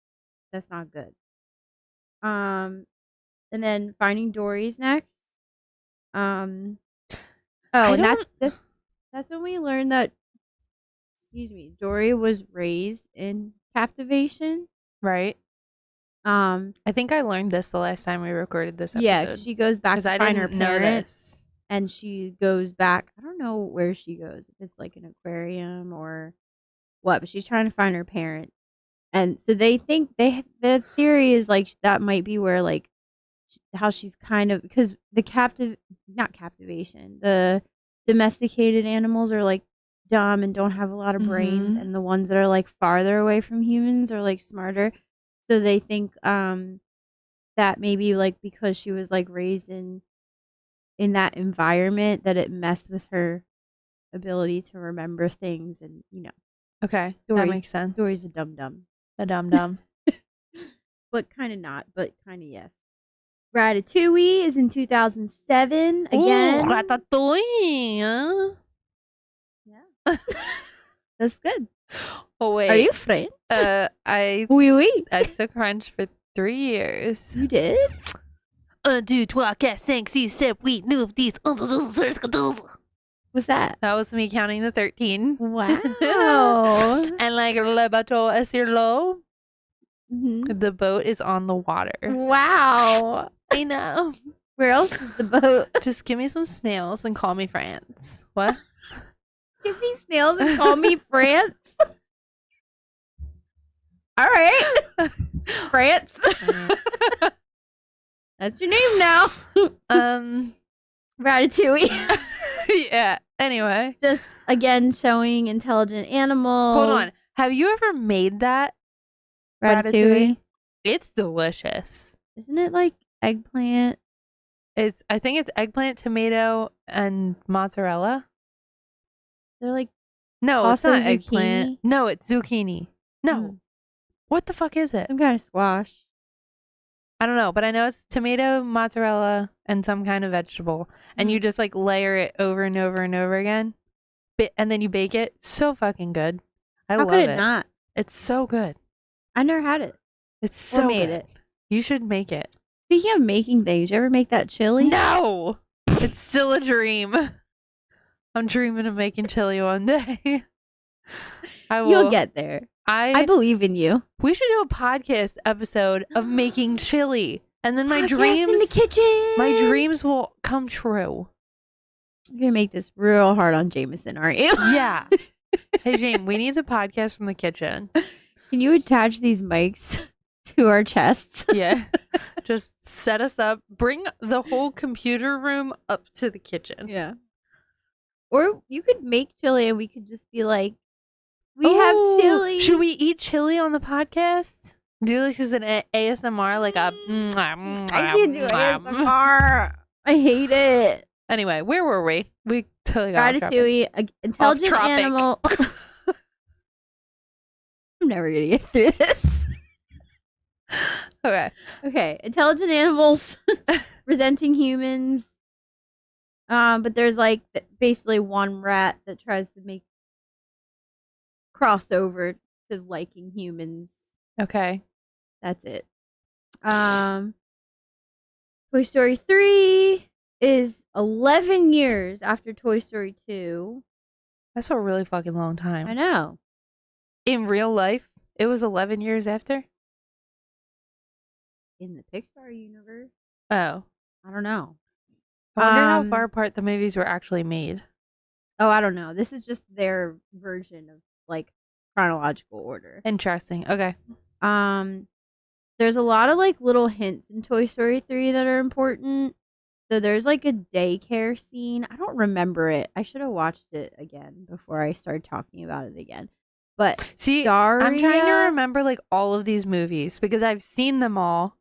[SPEAKER 3] That's not good. And then Finding Dory's next. Oh, and that's when we learned that. Excuse me, Dory was raised in captivation.
[SPEAKER 2] Right.
[SPEAKER 3] I
[SPEAKER 2] I think I learned this the last time we recorded this episode.
[SPEAKER 3] Yeah, 'cause she goes back to
[SPEAKER 2] I
[SPEAKER 3] find her
[SPEAKER 2] didn't know
[SPEAKER 3] parents,
[SPEAKER 2] this.
[SPEAKER 3] and she goes back. I don't know where she goes. If it's like an aquarium or what, but she's trying to find her parent. And so they think the theory is like that might be where like how she's kind of, because the not captivation, the domesticated animals are like dumb and don't have a lot of brains,
[SPEAKER 2] Mhm.
[SPEAKER 3] and the ones that are like farther away from humans are like smarter. So they think that maybe like because she was like raised in that environment that it messed with her ability to remember things, and
[SPEAKER 2] Okay, that
[SPEAKER 3] Dory's
[SPEAKER 2] makes sense.
[SPEAKER 3] Dory's a dum dum.
[SPEAKER 2] A dum-dum.
[SPEAKER 3] But kind of not, but kind of yes. Ratatouille is in 2007
[SPEAKER 2] Ooh,
[SPEAKER 3] again.
[SPEAKER 2] ratatouille. Huh?
[SPEAKER 3] Yeah. That's good.
[SPEAKER 2] Oh wait.
[SPEAKER 3] Are you French?
[SPEAKER 2] I
[SPEAKER 3] Oui, oui.
[SPEAKER 2] took French for 3 years.
[SPEAKER 3] You did?
[SPEAKER 2] 1, 2, 3, 4, 5, 6, 7, 8, 9, 10, 11, 12.
[SPEAKER 3] What's that?
[SPEAKER 2] That was me counting the 13.
[SPEAKER 3] Wow.
[SPEAKER 2] And like le bateau est sur l'eau,
[SPEAKER 3] Mhm.
[SPEAKER 2] the boat is on the water.
[SPEAKER 3] Wow.
[SPEAKER 2] I know.
[SPEAKER 3] Where else is the boat?
[SPEAKER 2] Just give me some snails and call me France. What?
[SPEAKER 3] Give me snails and call me France. All right. France. That's your name now. Ratatouille.
[SPEAKER 2] Yeah. Anyway.
[SPEAKER 3] Just again showing intelligent animals.
[SPEAKER 2] Hold on. Have you ever made that?
[SPEAKER 3] Ratatouille.
[SPEAKER 2] It's delicious.
[SPEAKER 3] Isn't it like eggplant?
[SPEAKER 2] I think it's eggplant, tomato, and mozzarella.
[SPEAKER 3] They're like
[SPEAKER 2] No, it's not
[SPEAKER 3] also
[SPEAKER 2] eggplant.
[SPEAKER 3] zucchini?
[SPEAKER 2] No, it's zucchini. No.
[SPEAKER 3] Mm.
[SPEAKER 2] What the fuck is it?
[SPEAKER 3] some kind of squash.
[SPEAKER 2] I don't know, but I know it's tomato, mozzarella, and some kind of vegetable. And you just like layer it over and over and over again. And then you bake it. So fucking good. I
[SPEAKER 3] How
[SPEAKER 2] love
[SPEAKER 3] could it
[SPEAKER 2] it.
[SPEAKER 3] not?
[SPEAKER 2] It's so good.
[SPEAKER 3] I never had it.
[SPEAKER 2] It's so
[SPEAKER 3] made
[SPEAKER 2] good.
[SPEAKER 3] it.
[SPEAKER 2] You should make it.
[SPEAKER 3] Speaking of making things, you ever make that chili?
[SPEAKER 2] No! It's still a dream. I'm dreaming of making chili one day. I will.
[SPEAKER 3] You'll get there. I believe in you.
[SPEAKER 2] We should do a podcast episode of making chili. And then my
[SPEAKER 3] Podcast
[SPEAKER 2] dreams
[SPEAKER 3] in the kitchen.
[SPEAKER 2] my dreams will come true.
[SPEAKER 3] You're gonna make this real hard on Jameson, aren't you?
[SPEAKER 2] Yeah. Hey Jane, we need to podcast from the kitchen.
[SPEAKER 3] Can you attach these mics to our chests?
[SPEAKER 2] Yeah. Just set us up. Bring the whole computer room up to the kitchen.
[SPEAKER 3] Yeah. Or you could make chili and we could just be like, we have chili.
[SPEAKER 2] Should we eat chili on the podcast? Do like as an ASMR, like a.
[SPEAKER 3] I can't do ASMR. I hate it.
[SPEAKER 2] Anyway, where were we? We totally got off topic.
[SPEAKER 3] Ratatouille, intelligent
[SPEAKER 2] Off-tropic.
[SPEAKER 3] animal. I'm never gonna get through this.
[SPEAKER 2] Okay.
[SPEAKER 3] Okay, intelligent animals resenting humans. But there's like basically one rat that tries to make crossover to liking humans.
[SPEAKER 2] Okay.
[SPEAKER 3] That's it. Toy Story 3 is 11 years after Toy Story 2.
[SPEAKER 2] That's a really fucking long time.
[SPEAKER 3] I know.
[SPEAKER 2] In real life, it was 11 years after?
[SPEAKER 3] In the Pixar universe?
[SPEAKER 2] Oh.
[SPEAKER 3] I don't know.
[SPEAKER 2] I wonder how far apart the movies were actually made.
[SPEAKER 3] Oh, I don't know. This is just their version of like chronological order.
[SPEAKER 2] Interesting. Okay.
[SPEAKER 3] There's a lot of like little hints in Toy Story 3 that are important. So there's like a daycare scene. I don't remember it. I should have watched it again before I started talking about it again. But
[SPEAKER 2] see, I'm trying to remember like all of these movies because I've seen them all.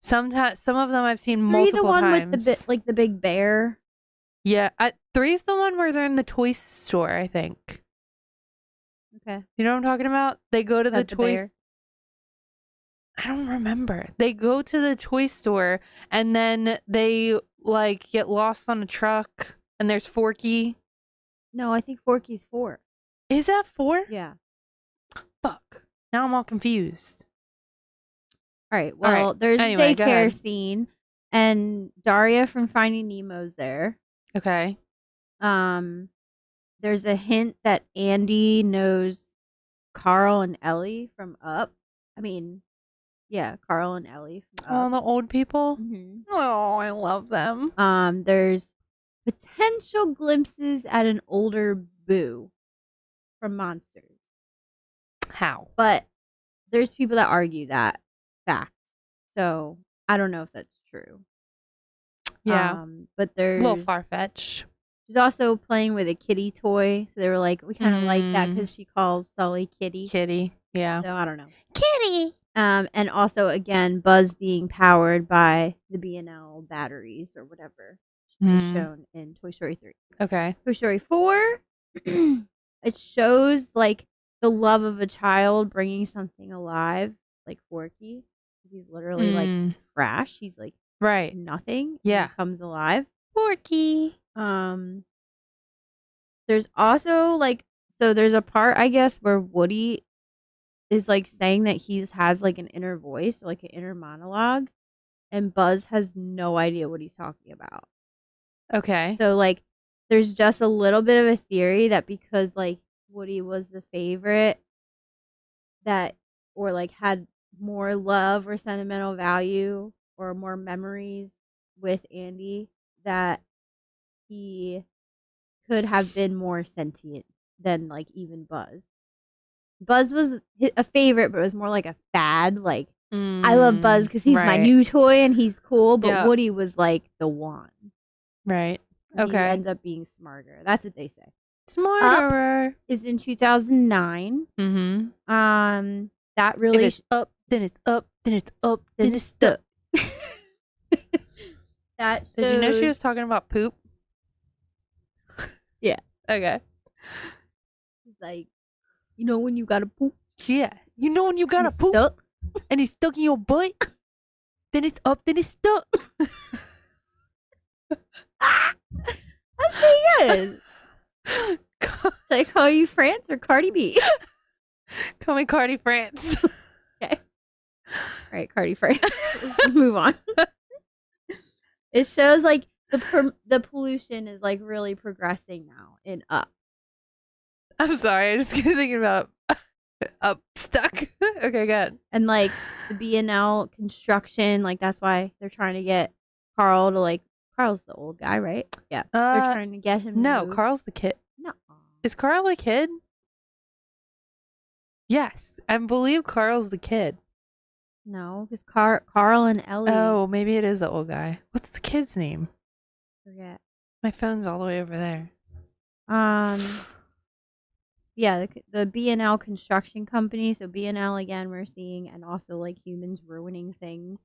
[SPEAKER 2] Sometimes some of them I've seen multiple
[SPEAKER 3] the one
[SPEAKER 2] times.
[SPEAKER 3] with the big bear.
[SPEAKER 2] Yeah, 3's the one where they're in the toy store, I think.
[SPEAKER 3] Okay.
[SPEAKER 2] You know what I'm talking about? They go to the toy.
[SPEAKER 3] bear?
[SPEAKER 2] I don't remember. They go to the toy store and then they like get lost on a truck and there's Forky.
[SPEAKER 3] No, I think Forky's 4.
[SPEAKER 2] Is that 4?
[SPEAKER 3] Yeah.
[SPEAKER 2] Fuck. Now I'm all confused.
[SPEAKER 3] All right. Well, there's
[SPEAKER 2] Anyway,
[SPEAKER 3] a
[SPEAKER 2] go
[SPEAKER 3] daycare
[SPEAKER 2] ahead.
[SPEAKER 3] scene, and Daria from Finding Nemo's there.
[SPEAKER 2] Okay.
[SPEAKER 3] There's a hint that Andy knows Carl and Ellie from Up. I mean, yeah, Carl and Ellie from
[SPEAKER 2] All
[SPEAKER 3] Up.
[SPEAKER 2] the old people.
[SPEAKER 3] Mhm.
[SPEAKER 2] Oh, I love them.
[SPEAKER 3] There's potential glimpses at an older Boo from Monsters,
[SPEAKER 2] How?
[SPEAKER 3] but there's people that argue that fact. So I don't know if that's true.
[SPEAKER 2] Yeah.
[SPEAKER 3] But
[SPEAKER 2] A
[SPEAKER 3] there's
[SPEAKER 2] little far fetched.
[SPEAKER 3] She's also playing with a kitty toy. So they were like, we kind of like that
[SPEAKER 2] Mm.
[SPEAKER 3] because she calls Sully Kitty.
[SPEAKER 2] Kitty. Yeah.
[SPEAKER 3] So I don't know.
[SPEAKER 2] Kitty.
[SPEAKER 3] And also again, Buzz being powered by the B&L batteries or whatever is shown in Toy Story 3.
[SPEAKER 2] Okay.
[SPEAKER 3] Toy Story 4, it shows like the love of a child bringing something alive, like Forky. He's literally like trash. He's like
[SPEAKER 2] Right.
[SPEAKER 3] nothing.
[SPEAKER 2] Yeah.
[SPEAKER 3] And he comes alive.
[SPEAKER 2] Forky.
[SPEAKER 3] There's also like, so there's a part I guess where Woody is like saying that he has like an inner voice or like an inner monologue, and Buzz has no idea what he's talking about.
[SPEAKER 2] Okay.
[SPEAKER 3] So like there's just a little bit of a theory that because like Woody was the favorite that or like had more love or sentimental value or more memories with Andy, that he could have been more sentient than like even Buzz. Buzz was a favorite, but it was more like a fad. Like, I love Buzz because he's my new toy and he's cool, but Woody was like the one.
[SPEAKER 2] Right.
[SPEAKER 3] And
[SPEAKER 2] Okay.
[SPEAKER 3] He ends up being smarter. That's what they say.
[SPEAKER 2] Smarter.
[SPEAKER 3] Up is in 2009.
[SPEAKER 2] Mm-hmm.
[SPEAKER 3] That really...
[SPEAKER 2] If it's up, then it's up, then it's up, then it's stuck.
[SPEAKER 3] That shows...
[SPEAKER 2] Did you know she was talking about poop?
[SPEAKER 3] Yeah.
[SPEAKER 2] Okay.
[SPEAKER 3] He's like, you know when you gotta poop?
[SPEAKER 2] Yeah. You know when you gotta poop?
[SPEAKER 3] Stuck?
[SPEAKER 2] And it's stuck in your butt? Then it's up, then it's stuck.
[SPEAKER 3] That's pretty good. Should I call you France or Cardi B?
[SPEAKER 2] Call me Cardi France.
[SPEAKER 3] Okay. All right, Cardi France. Let's move on. It shows like the pollution is like really progressing now in Up.
[SPEAKER 2] I'm sorry, I just keep thinking about up stuck. Okay, good.
[SPEAKER 3] And like the B&L construction, like that's why they're trying to get Carl to like, Carl's the old guy, right? Yeah. They're trying to get him.
[SPEAKER 2] No,
[SPEAKER 3] to move.
[SPEAKER 2] Carl's the kid.
[SPEAKER 3] No.
[SPEAKER 2] Is Carl a kid? Yes, I believe Carl's the kid.
[SPEAKER 3] No, because Carl and Ellie.
[SPEAKER 2] Oh, maybe it is the old guy. What's the kid's name?
[SPEAKER 3] Forget.
[SPEAKER 2] My phone's all the way over there.
[SPEAKER 3] Yeah, the B&L construction company. So B&L again, we're seeing, and also like humans ruining things.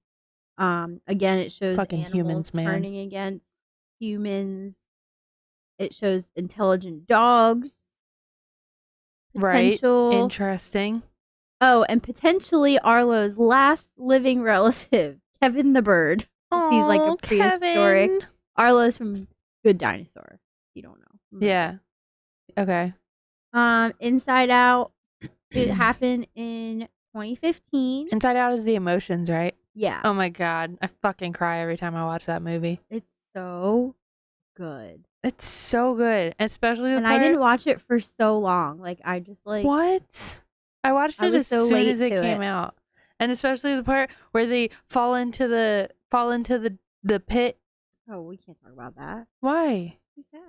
[SPEAKER 3] Again, it shows
[SPEAKER 2] Fucking
[SPEAKER 3] animals
[SPEAKER 2] humans, man.
[SPEAKER 3] turning against humans. It shows intelligent dogs.
[SPEAKER 2] Right. Interesting.
[SPEAKER 3] Oh, and potentially Arlo's last living relative, Kevin the bird. He's like a prehistoric.
[SPEAKER 2] Kevin.
[SPEAKER 3] Arlo's from Good Dinosaur. If you don't know.
[SPEAKER 2] Yeah. Okay.
[SPEAKER 3] Inside Out. It happened in 2015.
[SPEAKER 2] Inside Out is the emotions, right?
[SPEAKER 3] Yeah.
[SPEAKER 2] Oh my god, I fucking cry every time I watch that movie.
[SPEAKER 3] It's so good.
[SPEAKER 2] It's so good, especially the
[SPEAKER 3] and
[SPEAKER 2] part...
[SPEAKER 3] I didn't watch it for so long. Like I just like
[SPEAKER 2] what? I watched it as soon as it came out, and especially the part where they fall into the pit.
[SPEAKER 3] Oh, we can't talk about that.
[SPEAKER 2] Why?
[SPEAKER 3] Too sad.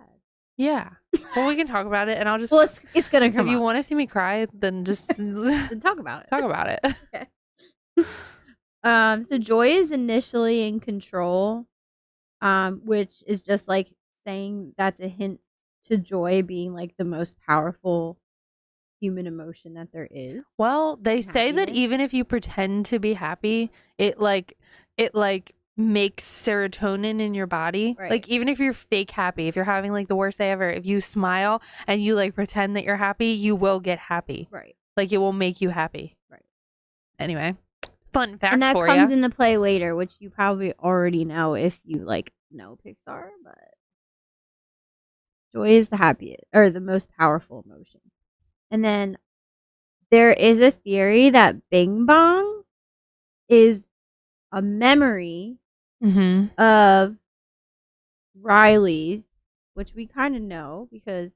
[SPEAKER 2] Yeah. Well, we can talk about it, and I'll just.
[SPEAKER 3] Well, it's gonna come.
[SPEAKER 2] If you want to see me cry, then just
[SPEAKER 3] then talk about it.
[SPEAKER 2] Talk about it.
[SPEAKER 3] Okay. So Joy is initially in control, which is just like saying that's a hint to Joy being like the most powerful human emotion that there is.
[SPEAKER 2] Well, they say that even if you pretend to be happy, it makes serotonin in your body. Right. Like even if you're fake happy, if you're having like the worst day ever, if you smile and you like pretend that you're happy, you will get happy. Right. Like it will make you happy. Right. Anyway, fun fact for you.
[SPEAKER 3] And that comes into play later, which you probably already know if you like know Pixar, but joy is the happiest or the most powerful emotion. And then there is a theory that Bing Bong is a memory of Riley's, which we kind of know because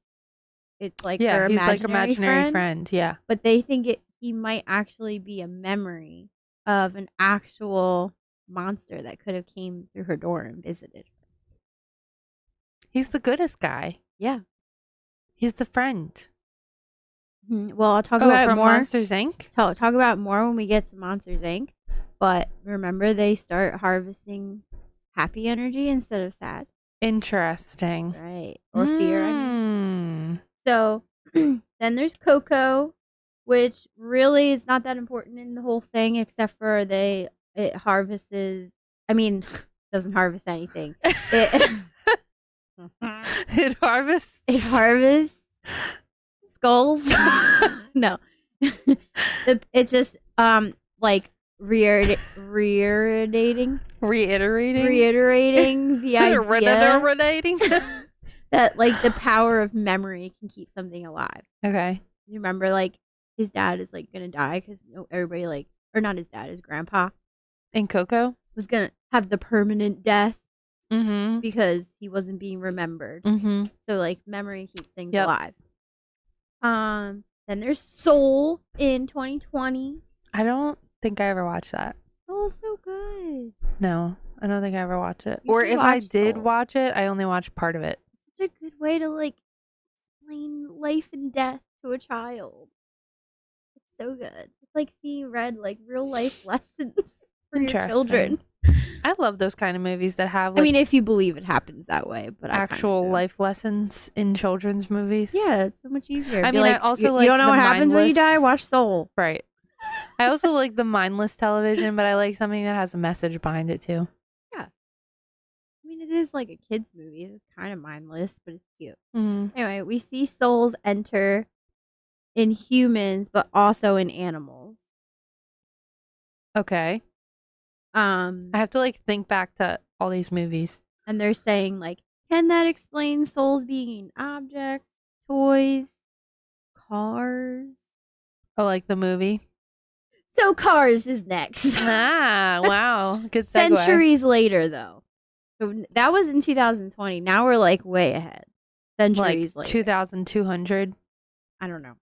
[SPEAKER 3] it's like their imaginary
[SPEAKER 2] friend. Yeah,
[SPEAKER 3] but they think he might actually be a memory of an actual monster that could have came through her door and visited her.
[SPEAKER 2] He's the goodest guy.
[SPEAKER 3] Yeah,
[SPEAKER 2] he's the friend.
[SPEAKER 3] Well, I'll talk about it more.
[SPEAKER 2] Monsters Inc.
[SPEAKER 3] Talk about it more when we get to Monsters Inc. But remember, they start harvesting happy energy instead of sad.
[SPEAKER 2] Interesting.
[SPEAKER 3] right? Or fear. I mean.
[SPEAKER 2] Mm.
[SPEAKER 3] So then there's Coco, which really is not that important in the whole thing, except for it harvests. I mean, doesn't harvest anything. It
[SPEAKER 2] It harvests.
[SPEAKER 3] it harvests skulls. No, it's just like reiterating
[SPEAKER 2] Reiterating.
[SPEAKER 3] the idea
[SPEAKER 2] Reiterating.
[SPEAKER 3] that like the power of memory can keep something alive.
[SPEAKER 2] Okay.
[SPEAKER 3] You remember like his dad is like gonna die because everybody like, or not his dad, his grandpa
[SPEAKER 2] And Coco.
[SPEAKER 3] was gonna have the permanent death
[SPEAKER 2] Mm-hmm.
[SPEAKER 3] because he wasn't being remembered.
[SPEAKER 2] Mm-hmm.
[SPEAKER 3] So like memory keeps things
[SPEAKER 2] Yep.
[SPEAKER 3] alive. Then there's Soul in 2020.
[SPEAKER 2] I don't think I ever watched that.
[SPEAKER 3] Soul's so good.
[SPEAKER 2] No, I don't think I ever watched it.
[SPEAKER 3] You
[SPEAKER 2] Or
[SPEAKER 3] should
[SPEAKER 2] if I
[SPEAKER 3] watch
[SPEAKER 2] did
[SPEAKER 3] Soul.
[SPEAKER 2] watch it, I only watched part of it.
[SPEAKER 3] Such a good way to like explain life and death to a child. It's so good. It's like seeing read like real life lessons for your children.
[SPEAKER 2] I love those kind of movies that have like,
[SPEAKER 3] I mean, if you believe it happens that way, but
[SPEAKER 2] actual life lessons in children's movies.
[SPEAKER 3] Yeah, it's so much easier.
[SPEAKER 2] I
[SPEAKER 3] Be
[SPEAKER 2] mean, I
[SPEAKER 3] like,
[SPEAKER 2] also
[SPEAKER 3] you
[SPEAKER 2] like
[SPEAKER 3] don't know
[SPEAKER 2] the
[SPEAKER 3] what happens when you die.
[SPEAKER 2] mindless-
[SPEAKER 3] Watch Soul.
[SPEAKER 2] Right. I also like the mindless television, but I like something that has a message behind it too.
[SPEAKER 3] I mean, it is like a kids movie. It's kind of mindless, but it's cute.
[SPEAKER 2] Mm-hmm.
[SPEAKER 3] Anyway, we see souls enter in humans, but also in animals.
[SPEAKER 2] Okay. I have to like think back to all these movies.
[SPEAKER 3] And they're saying like, can that explain souls being objects, toys, cars?
[SPEAKER 2] Oh, like the movie?
[SPEAKER 3] So Cars is next.
[SPEAKER 2] Ah, wow. Good segue.
[SPEAKER 3] Centuries later, though. So that was in 2020. Now we're like way ahead. Centuries
[SPEAKER 2] Like
[SPEAKER 3] later.
[SPEAKER 2] 2,200.
[SPEAKER 3] I don't know.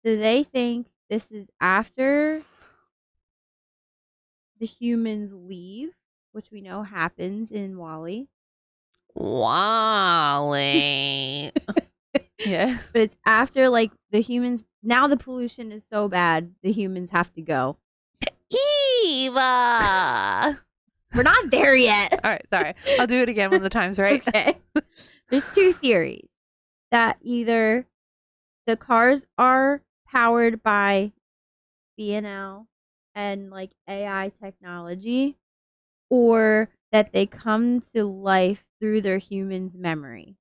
[SPEAKER 3] Do they think this is after the humans leave, which we know happens in Wall-E?
[SPEAKER 2] Wally. Yeah.
[SPEAKER 3] But it's after like the humans. Now the pollution is so bad, the humans have to go.
[SPEAKER 2] Eva.
[SPEAKER 3] We're not there yet.
[SPEAKER 2] All right, sorry. I'll do it again when the time's right.
[SPEAKER 3] Okay. There's two theories that either the cars are powered by BNL and like AI technology, or that they come to life through their humans' memory.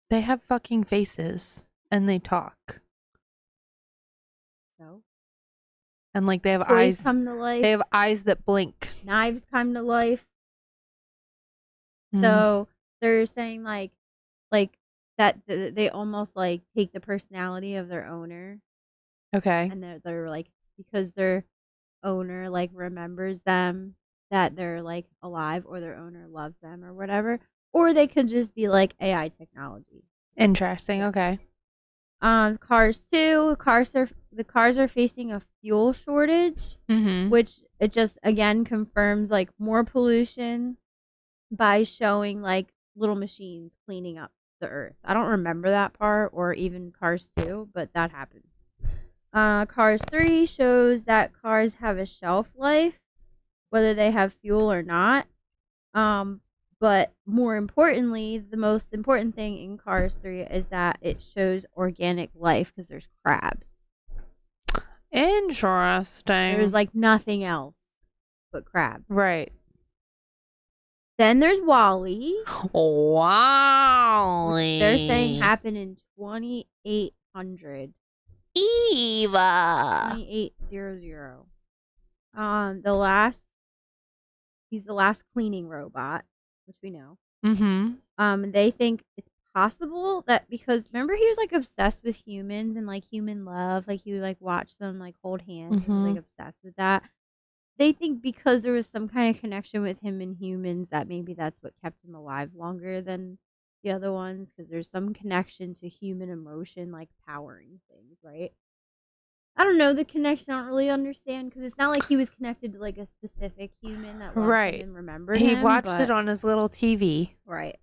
[SPEAKER 2] They have fucking faces and they talk.
[SPEAKER 3] So
[SPEAKER 2] And like they have
[SPEAKER 3] toys
[SPEAKER 2] eyes.
[SPEAKER 3] come to life.
[SPEAKER 2] They have eyes that blink.
[SPEAKER 3] Knives come to life.
[SPEAKER 2] Mm.
[SPEAKER 3] So they're saying like that they almost like take the personality of their owner,
[SPEAKER 2] Okay.
[SPEAKER 3] and they're like, because their owner like remembers them, that they're like alive, or their owner loves them or whatever, or they could just be like AI technology.
[SPEAKER 2] Interesting. Okay.
[SPEAKER 3] Cars 2, the cars are facing a fuel shortage,
[SPEAKER 2] Mm-hmm.
[SPEAKER 3] which it just again confirms like more pollution by showing like little machines cleaning up the earth. I don't remember that part, or even Cars 2, but that happens. Cars 3 shows that cars have a shelf life, whether they have fuel or not. But more importantly, the most important thing in Cars 3 is that it shows organic life, because there's crabs.
[SPEAKER 2] Interesting.
[SPEAKER 3] There's like nothing else but crabs.
[SPEAKER 2] Right.
[SPEAKER 3] Then there's Wall-E.
[SPEAKER 2] Wally.
[SPEAKER 3] They're saying happened in 2800.
[SPEAKER 2] Eva.
[SPEAKER 3] 2800. He's the last cleaning robot, which we know.
[SPEAKER 2] Mm-hmm.
[SPEAKER 3] They think it's possible that, because remember he was like obsessed with humans and like human love, like he would like watch them like hold hands. He was like obsessed with that. They think because there was some kind of connection with him and humans, that maybe that's what kept him alive longer than the other ones, because there's some connection to human emotion like powering things, right? I don't know the connection. I don't really understand, because it's not like he was connected to like a specific human that loved
[SPEAKER 2] Right.
[SPEAKER 3] him and remembered
[SPEAKER 2] He
[SPEAKER 3] him.
[SPEAKER 2] watched it on his little TV.
[SPEAKER 3] Right.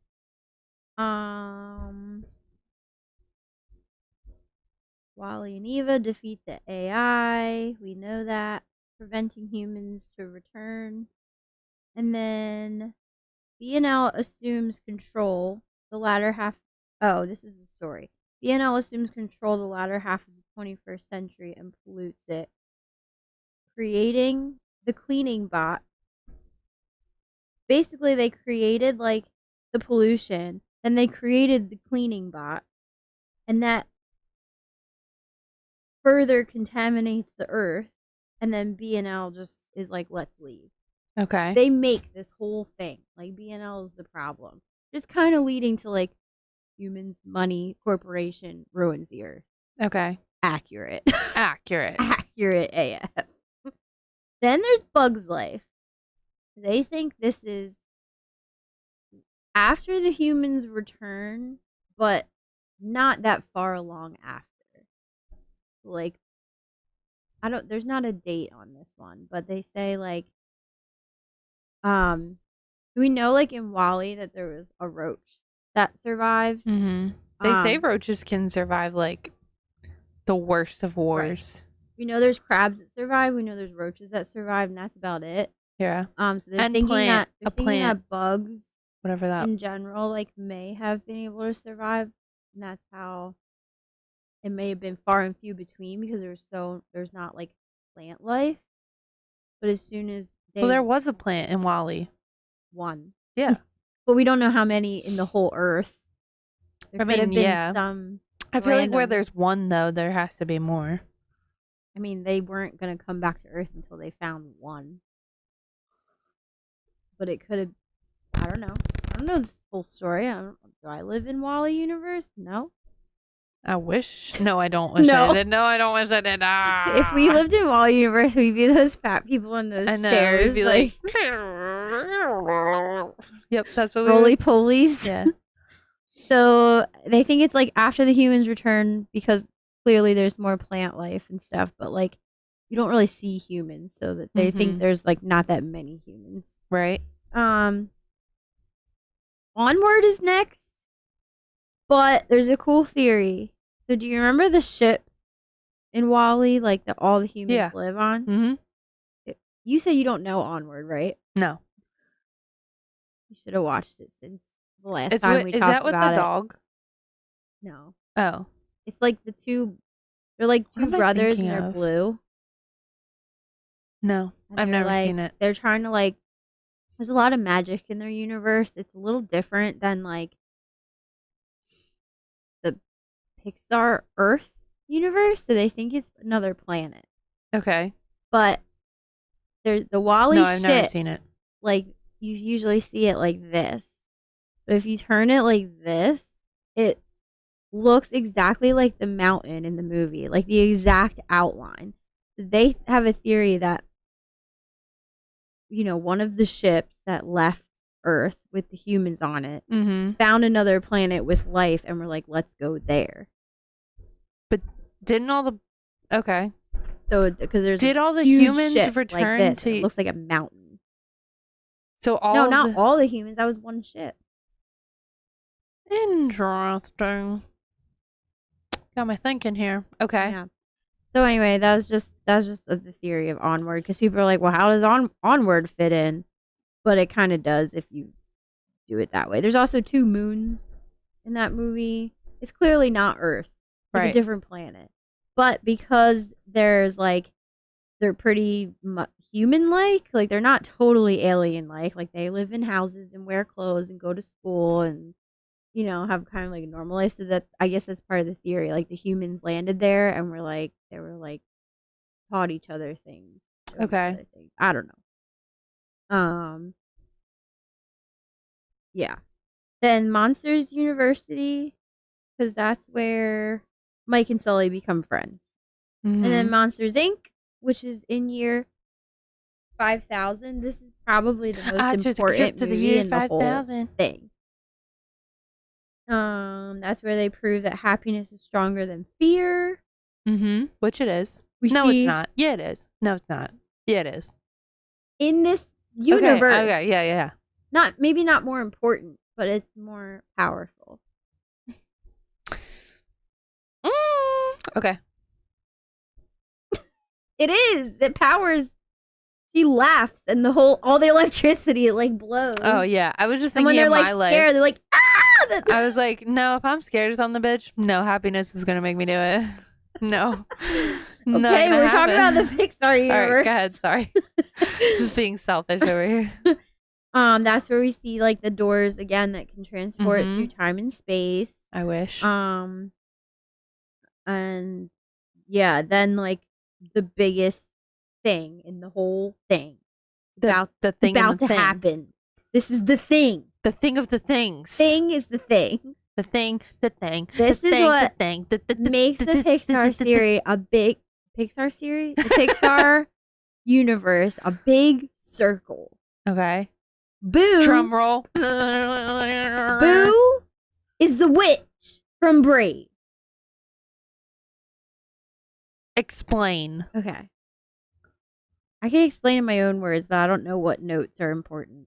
[SPEAKER 3] Wally and Eva defeat the AI. We know that. Preventing humans to return. And then BNL assumes control the latter half. Oh, this is the story. BNL assumes control the latter half of the 21st century and pollutes it, creating the cleaning bot. Basically, they created like the pollution, then they created the cleaning bot, and that further contaminates the earth. And then BNL just is like, let's leave.
[SPEAKER 2] Okay.
[SPEAKER 3] They make this whole thing like BNL is the problem, just kind of leading to like humans, money, corporation ruins the earth.
[SPEAKER 2] Okay.
[SPEAKER 3] Accurate.
[SPEAKER 2] Accurate.
[SPEAKER 3] Accurate AF. Then there's Bug's Life. They think this is after the humans return, but not that far along after. Like, there's not a date on this one, but they say like, do we know like in Wall-E that there was a roach that survived?
[SPEAKER 2] Mm-hmm. They say roaches can survive like the worst of wars.
[SPEAKER 3] Right. We know there's crabs that survive. We know there's roaches that survive, and that's about it.
[SPEAKER 2] Yeah.
[SPEAKER 3] So they're thinking that bugs,
[SPEAKER 2] whatever that
[SPEAKER 3] in general, like may have been able to survive, and that's how it may have been far and few between because there's not like plant life. But as soon as
[SPEAKER 2] there was a plant in Wall-E.
[SPEAKER 3] One.
[SPEAKER 2] Yeah.
[SPEAKER 3] But we don't know how many in the whole earth. There could have been
[SPEAKER 2] yeah.
[SPEAKER 3] some.
[SPEAKER 2] I feel like where there's one though, there has to be more.
[SPEAKER 3] I mean, they weren't gonna come back to Earth until they found one. But it could have. I don't know. I don't know this whole story. Do I live in Wall-E universe? No.
[SPEAKER 2] I wish. No, I don't wish I did. No, I don't wish I did. Ah.
[SPEAKER 3] If we lived in Wall-E universe, we'd be those fat people in those chairs.
[SPEAKER 2] We'd be like yep, that's what we
[SPEAKER 3] roly-polies.
[SPEAKER 2] Yeah.
[SPEAKER 3] So they think it's like after the humans return because clearly there's more plant life and stuff, but like you don't really see humans, so that they think there's like not that many humans.
[SPEAKER 2] Right.
[SPEAKER 3] Onward is next, but there's a cool theory. So do you remember the ship in Wall-E, like that all the humans live on?
[SPEAKER 2] Mm-hmm.
[SPEAKER 3] You say you don't know Onward, right?
[SPEAKER 2] No.
[SPEAKER 3] You should have watched it since the last time we talked about it.
[SPEAKER 2] Is that with the dog?
[SPEAKER 3] No.
[SPEAKER 2] Oh.
[SPEAKER 3] It's like they're like two brothers and they're blue.
[SPEAKER 2] No, I've never seen it.
[SPEAKER 3] They're trying to like, there's a lot of magic in their universe. It's a little different than like the PIXAR Earth universe. So they think it's another planet.
[SPEAKER 2] Okay.
[SPEAKER 3] But there's the Wall-E
[SPEAKER 2] No, I've
[SPEAKER 3] ship,
[SPEAKER 2] never seen it.
[SPEAKER 3] Like you usually see it like this. But if you turn it like this, it looks exactly like the mountain in the movie, like the exact outline. They have a theory that, you know, one of the ships that left Earth with the humans on it found another planet with life and were like, let's go there.
[SPEAKER 2] But didn't all the... Okay.
[SPEAKER 3] So, because there's
[SPEAKER 2] Did all the humans return
[SPEAKER 3] like this,
[SPEAKER 2] to...
[SPEAKER 3] It looks like a mountain.
[SPEAKER 2] So all
[SPEAKER 3] No, not all the humans. That was one ship.
[SPEAKER 2] Interesting. Got my thinking here. Okay.
[SPEAKER 3] Yeah. So anyway, that was just the theory of Onward, because people are like, well, how does Onward fit in? But it kind of does if you do it that way. There's also 2 moons in that movie. It's clearly not Earth, like a different planet. But because there's like, they're pretty human-like, like they're not totally alien-like. Like they live in houses and wear clothes and go to school and, you know, have kind of like a normal life. So that, I guess that's part of the theory. Like the humans landed there and they were like taught each other things.
[SPEAKER 2] Okay.
[SPEAKER 3] I don't know. Yeah. Then Monsters University, because that's where Mike and Sully become friends. And then Monsters Inc., which is in year 5000. This is probably the most important movie in the whole thing. That's where they prove that happiness is stronger than fear.
[SPEAKER 2] Which it is. It's not. Yeah, it is. No, it's not. Yeah, it is.
[SPEAKER 3] In this universe.
[SPEAKER 2] Okay. Yeah.
[SPEAKER 3] Maybe not more important, but it's more powerful.
[SPEAKER 2] Okay.
[SPEAKER 3] It is. It powers she laughs and all the electricity like blows.
[SPEAKER 2] Oh yeah, I was just
[SPEAKER 3] And
[SPEAKER 2] thinking
[SPEAKER 3] when they're
[SPEAKER 2] of
[SPEAKER 3] like
[SPEAKER 2] my life.
[SPEAKER 3] scared, they're like, ah!
[SPEAKER 2] I was like, no, if I'm scared as on the bitch, no happiness is gonna make me do it. No. Not
[SPEAKER 3] Okay,
[SPEAKER 2] gonna
[SPEAKER 3] we're talking
[SPEAKER 2] happen.
[SPEAKER 3] about the Pixar
[SPEAKER 2] All
[SPEAKER 3] universe.
[SPEAKER 2] right, go ahead. Sorry. Just being selfish over here.
[SPEAKER 3] That's where we see like the doors again that can transport
[SPEAKER 2] Mhm.
[SPEAKER 3] through time and space.
[SPEAKER 2] I wish.
[SPEAKER 3] And yeah, then like the biggest thing in the whole thing
[SPEAKER 2] The thing
[SPEAKER 3] about
[SPEAKER 2] and the
[SPEAKER 3] to
[SPEAKER 2] thing.
[SPEAKER 3] happen. This is the thing.
[SPEAKER 2] The thing of the things.
[SPEAKER 3] Thing is the thing.
[SPEAKER 2] The thing. The thing.
[SPEAKER 3] This
[SPEAKER 2] the
[SPEAKER 3] is
[SPEAKER 2] thing,
[SPEAKER 3] what
[SPEAKER 2] the thing.
[SPEAKER 3] Makes the Pixar series a big Pixar series, the Pixar universe a big circle.
[SPEAKER 2] Okay.
[SPEAKER 3] Boo.
[SPEAKER 2] Drum roll.
[SPEAKER 3] Boo is the witch from Brave.
[SPEAKER 2] Explain.
[SPEAKER 3] Okay. I can explain in my own words, but I don't know what notes are important.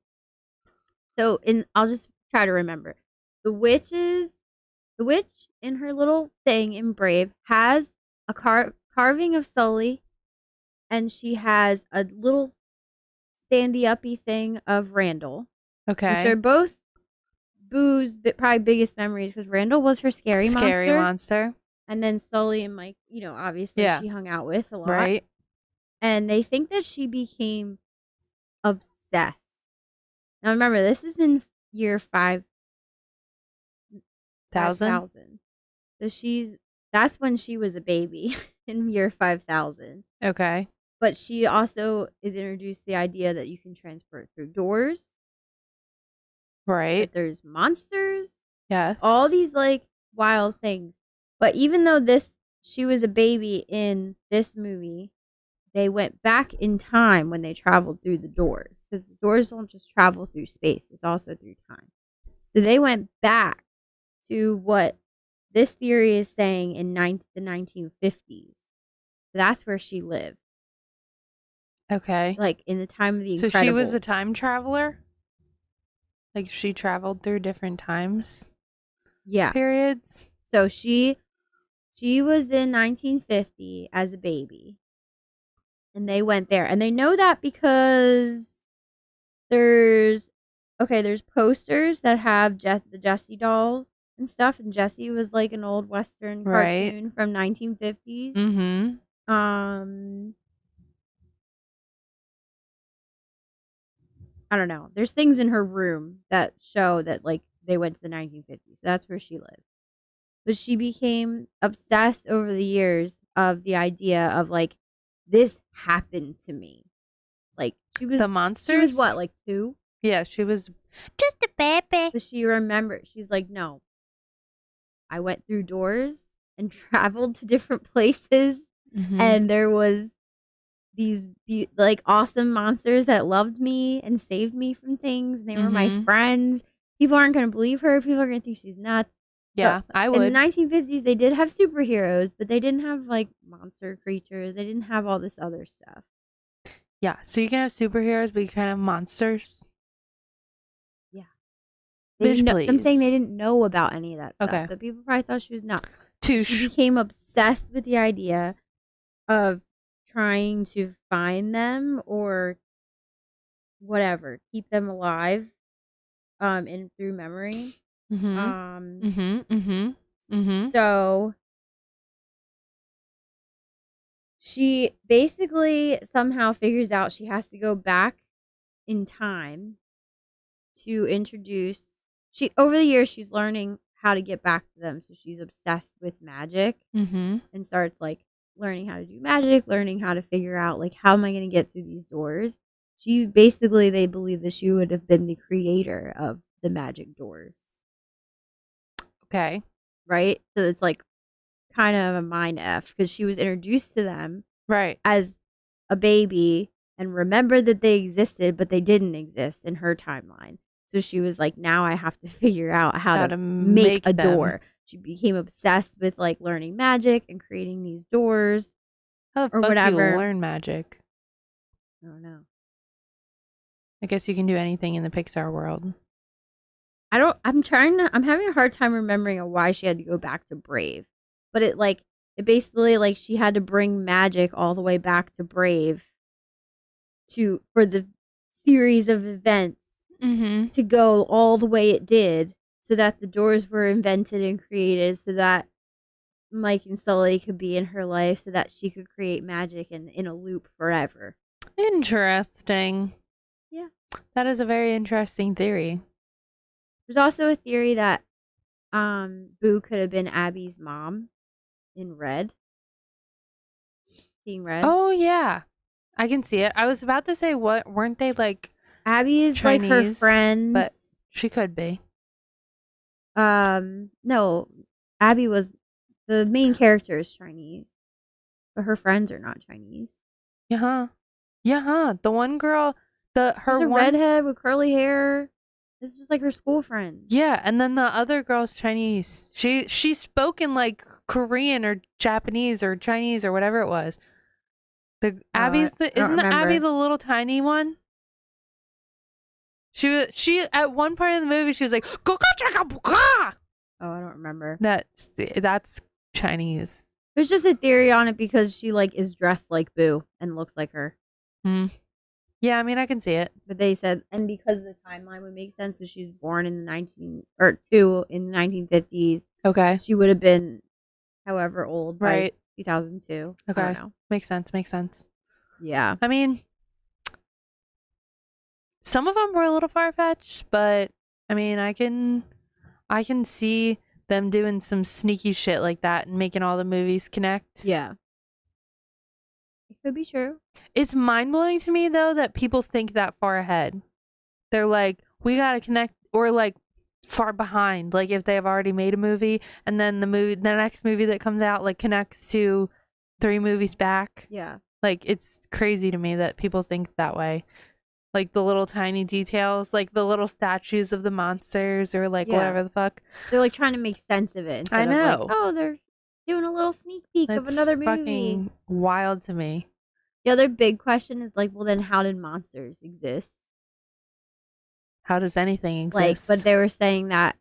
[SPEAKER 3] So I'll just try to remember. The witch in her little thing in Brave has a carving of Sully, and she has a little standy-uppy thing of Randall.
[SPEAKER 2] Okay.
[SPEAKER 3] Which are both Boo's probably biggest memories, because Randall was her scary
[SPEAKER 2] monster. And
[SPEAKER 3] then Sully and Mike, obviously she hung out with a lot.
[SPEAKER 2] Right.
[SPEAKER 3] And they think that she became obsessed. Now remember, this is in year 5,000. So that's when she was a baby in year 5,000.
[SPEAKER 2] Okay.
[SPEAKER 3] But she also is introduced the idea that you can transport through doors.
[SPEAKER 2] Right.
[SPEAKER 3] That there's monsters.
[SPEAKER 2] Yes.
[SPEAKER 3] All these like wild things. But even though she was a baby in this movie, they went back in time when they traveled through the doors. Because the doors don't just travel through space, it's also through time. So they went back to what this theory is saying in the 1950s. That's where she lived.
[SPEAKER 2] Okay.
[SPEAKER 3] Like in the time of the Incredibles.
[SPEAKER 2] So she was a time traveler? Like she traveled through different times?
[SPEAKER 3] Yeah.
[SPEAKER 2] Periods?
[SPEAKER 3] So she was in 1950 as a baby. And they went there. And they know that because there's posters that have the Jessie doll and stuff. And Jessie was like an old Western cartoon from 1950s.
[SPEAKER 2] Mm-hmm.
[SPEAKER 3] I don't know. There's things in her room that show that like they went to the 1950s. So that's where she lived. But she became obsessed over the years of the idea of like, this happened to me. Like she was
[SPEAKER 2] the monsters.
[SPEAKER 3] She was what, like 2?
[SPEAKER 2] Yeah, she was just a baby.
[SPEAKER 3] But she remembered. She's like, no, I went through doors and traveled to different places, and there was these like awesome monsters that loved me and saved me from things, and they were my friends. People aren't gonna believe her. People are gonna think she's nuts.
[SPEAKER 2] Yeah,
[SPEAKER 3] but
[SPEAKER 2] I would.
[SPEAKER 3] In the 1950s, they did have superheroes, but they didn't have like monster creatures. They didn't have all this other stuff.
[SPEAKER 2] Yeah, so you can have superheroes, but you can't have monsters.
[SPEAKER 3] Yeah,
[SPEAKER 2] I'm
[SPEAKER 3] saying they didn't know about any of that stuff.
[SPEAKER 2] Okay.
[SPEAKER 3] So people probably thought she was nuts.
[SPEAKER 2] Touche.
[SPEAKER 3] She became obsessed with the idea of trying to find them or whatever, keep them alive, and through memory. So she basically somehow figures out she has to go back in time to introduce. Over the years she's learning how to get back to them, so she's obsessed with magic and starts like learning how to do magic, learning how to figure out like, how am I going to get through these doors. They believe that she would have been the creator of the magic doors.
[SPEAKER 2] Okay.
[SPEAKER 3] Right? So it's like kind of a mind F, because she was introduced to them as a baby and remembered that they existed, but they didn't exist in her timeline. So she was like, now I have to figure out how to make a door. She became obsessed with like learning magic and creating these doors.
[SPEAKER 2] How the
[SPEAKER 3] or
[SPEAKER 2] fuck
[SPEAKER 3] whatever.
[SPEAKER 2] You learn magic?
[SPEAKER 3] I don't know.
[SPEAKER 2] I guess you can do anything in the Pixar world.
[SPEAKER 3] I'm having a hard time remembering why she had to go back to Brave. But it basically like she had to bring magic all the way back to Brave for the series of events
[SPEAKER 2] Mm-hmm.
[SPEAKER 3] to go all the way it did, so that the doors were invented and created, so that Mike and Sully could be in her life, so that she could create magic and in a loop forever.
[SPEAKER 2] Interesting.
[SPEAKER 3] Yeah.
[SPEAKER 2] That is a very interesting theory.
[SPEAKER 3] There's also a theory that Boo could have been Abby's mom in Red. Seeing Red.
[SPEAKER 2] Oh, yeah. I can see it. I was about to say, what weren't they like
[SPEAKER 3] Abby is like her
[SPEAKER 2] Chinese,
[SPEAKER 3] friend.
[SPEAKER 2] but she could be.
[SPEAKER 3] No. Abby was the main character is Chinese, but her friends are not Chinese.
[SPEAKER 2] Yeah. Yeah. The one girl,
[SPEAKER 3] There's a redhead with curly hair. It's just like her school friend.
[SPEAKER 2] Yeah, and then the other girl's Chinese. She spoke in like Korean or Japanese or Chinese or whatever it was. Isn't Abby the little tiny one? She at one part of the movie she was like "Go-go-chaka-buka!"
[SPEAKER 3] Oh, I don't remember.
[SPEAKER 2] That's Chinese.
[SPEAKER 3] There's just a theory on it because she like is dressed like Boo and looks like her.
[SPEAKER 2] Yeah, I mean I can see it.
[SPEAKER 3] But they said, and because the timeline would make sense, so she was born in the 1950s.
[SPEAKER 2] Okay.
[SPEAKER 3] She would have been however old by
[SPEAKER 2] Right.
[SPEAKER 3] 2002.
[SPEAKER 2] Okay.
[SPEAKER 3] I don't know.
[SPEAKER 2] Makes sense.
[SPEAKER 3] Yeah.
[SPEAKER 2] I mean, some of them were a little far-fetched, but I mean, I can see them doing some sneaky shit like that and making all the movies connect.
[SPEAKER 3] Yeah. It could be true.
[SPEAKER 2] It's mind-blowing to me though that people think that far ahead. They're like, we got to connect, or like far behind, like if they have already made a movie and then the next movie that comes out like connects to 3 movies back.
[SPEAKER 3] Yeah.
[SPEAKER 2] Like it's crazy to me that people think that way. Like the little tiny details, like the little statues of the monsters or like whatever the fuck.
[SPEAKER 3] They're like trying to make sense of it.
[SPEAKER 2] I know.
[SPEAKER 3] Of like, oh, they're doing a little sneak peek of another movie.
[SPEAKER 2] Fucking wild to me.
[SPEAKER 3] The other big question is like, well, then how did monsters exist?
[SPEAKER 2] How does anything exist?
[SPEAKER 3] Like, but they were saying that,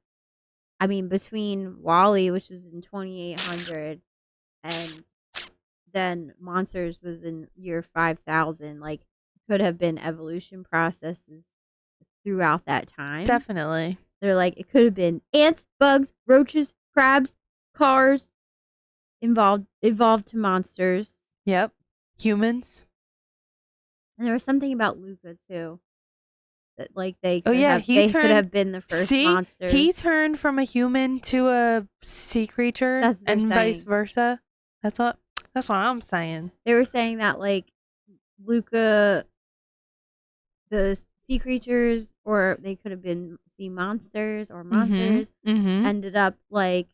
[SPEAKER 3] I mean, between Wall-E, which was in 2800, and then Monsters was in year 5000, like, could have been evolution processes throughout that time.
[SPEAKER 2] Definitely.
[SPEAKER 3] They're like, it could have been ants, bugs, roaches, crabs, cars evolved to monsters.
[SPEAKER 2] Yep. Humans.
[SPEAKER 3] And there was something about Luca too. That like they could could have been the first monsters.
[SPEAKER 2] He turned from a human to a sea creature and vice versa. That's what I'm saying.
[SPEAKER 3] They were saying that like Luca, the sea creatures, or they could have been sea monsters or monsters, ended up like,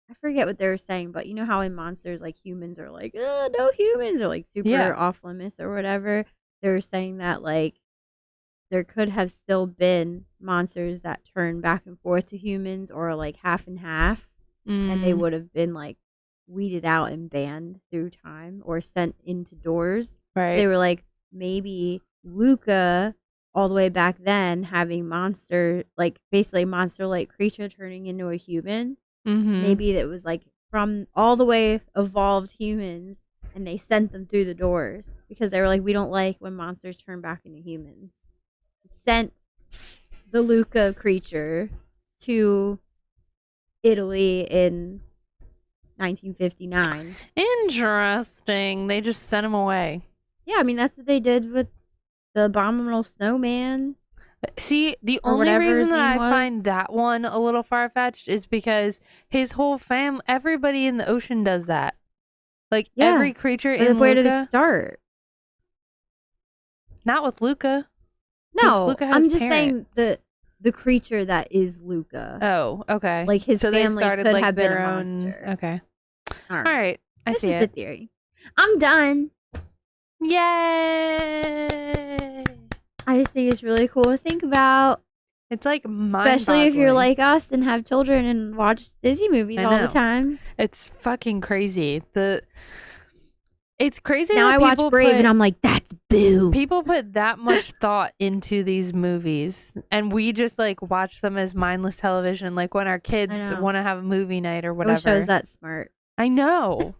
[SPEAKER 3] I forget what they were saying, but you know how in monsters like humans are like, no humans, or like super off limits or whatever. They were saying that like there could have still been monsters that turn back and forth to humans, or like half and half, and they would have been like weeded out and banned through time or sent into doors.
[SPEAKER 2] Right.
[SPEAKER 3] They were like, maybe Luca, all the way back then, having basically monster-like creature turning into a human. Maybe it was like from all the way evolved humans, and they sent them through the doors because they were like, we don't like when monsters turn back into humans. Sent the Luca creature to Italy in 1959.
[SPEAKER 2] Interesting. They just sent him away.
[SPEAKER 3] Yeah, I mean that's what they did with the abominable snowman.
[SPEAKER 2] See, the only reason that I find that one a little far-fetched is because his whole family, everybody in the ocean does that. Like every creature in Luca.
[SPEAKER 3] Where did it start?
[SPEAKER 2] Not with Luca.
[SPEAKER 3] No,
[SPEAKER 2] Luca has
[SPEAKER 3] I'm just
[SPEAKER 2] parents.
[SPEAKER 3] saying the creature that is Luca.
[SPEAKER 2] Oh, okay.
[SPEAKER 3] Like his family
[SPEAKER 2] they started
[SPEAKER 3] could
[SPEAKER 2] like
[SPEAKER 3] have
[SPEAKER 2] their
[SPEAKER 3] been a
[SPEAKER 2] own.
[SPEAKER 3] monster.
[SPEAKER 2] Okay.
[SPEAKER 3] All
[SPEAKER 2] right. I see
[SPEAKER 3] just
[SPEAKER 2] it.
[SPEAKER 3] the theory. I'm done.
[SPEAKER 2] Yay!
[SPEAKER 3] I just think it's really cool to think about.
[SPEAKER 2] It's like
[SPEAKER 3] especially if you're like us and have children and watch Disney movies all the time.
[SPEAKER 2] It's fucking crazy. It's crazy.
[SPEAKER 3] Now I watch Brave and I'm like, that's Boo.
[SPEAKER 2] People put that much thought into these movies, and we just like watch them as mindless television. Like when our kids want to have a movie night or whatever.
[SPEAKER 3] I wish I was that smart.
[SPEAKER 2] I know.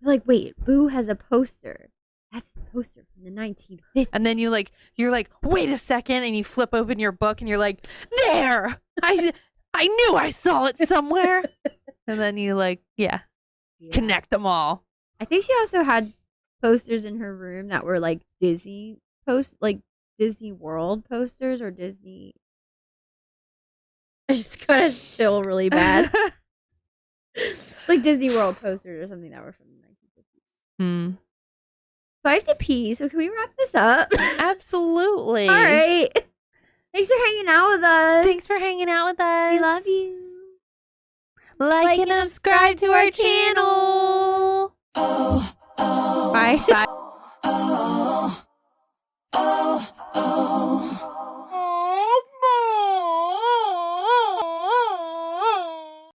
[SPEAKER 3] Like, wait, Boo has a poster. That's a poster from the 1950s.
[SPEAKER 2] And then you're like, wait a second, and you flip open your book and you're like, there! I knew I saw it somewhere. And then you connect them all.
[SPEAKER 3] I think she also had posters in her room that were like Disney Disney World posters or Disney. I just gotta chill really bad. Like Disney World posters or something that were from the 1950s. So I have to pee, so can we wrap this up?
[SPEAKER 2] Absolutely.
[SPEAKER 3] All right. Thanks for hanging out with us.
[SPEAKER 2] Thanks for hanging out with us.
[SPEAKER 3] We love you.
[SPEAKER 2] Like and subscribe to our channel.
[SPEAKER 1] Oh, oh.
[SPEAKER 3] Bye. Bye.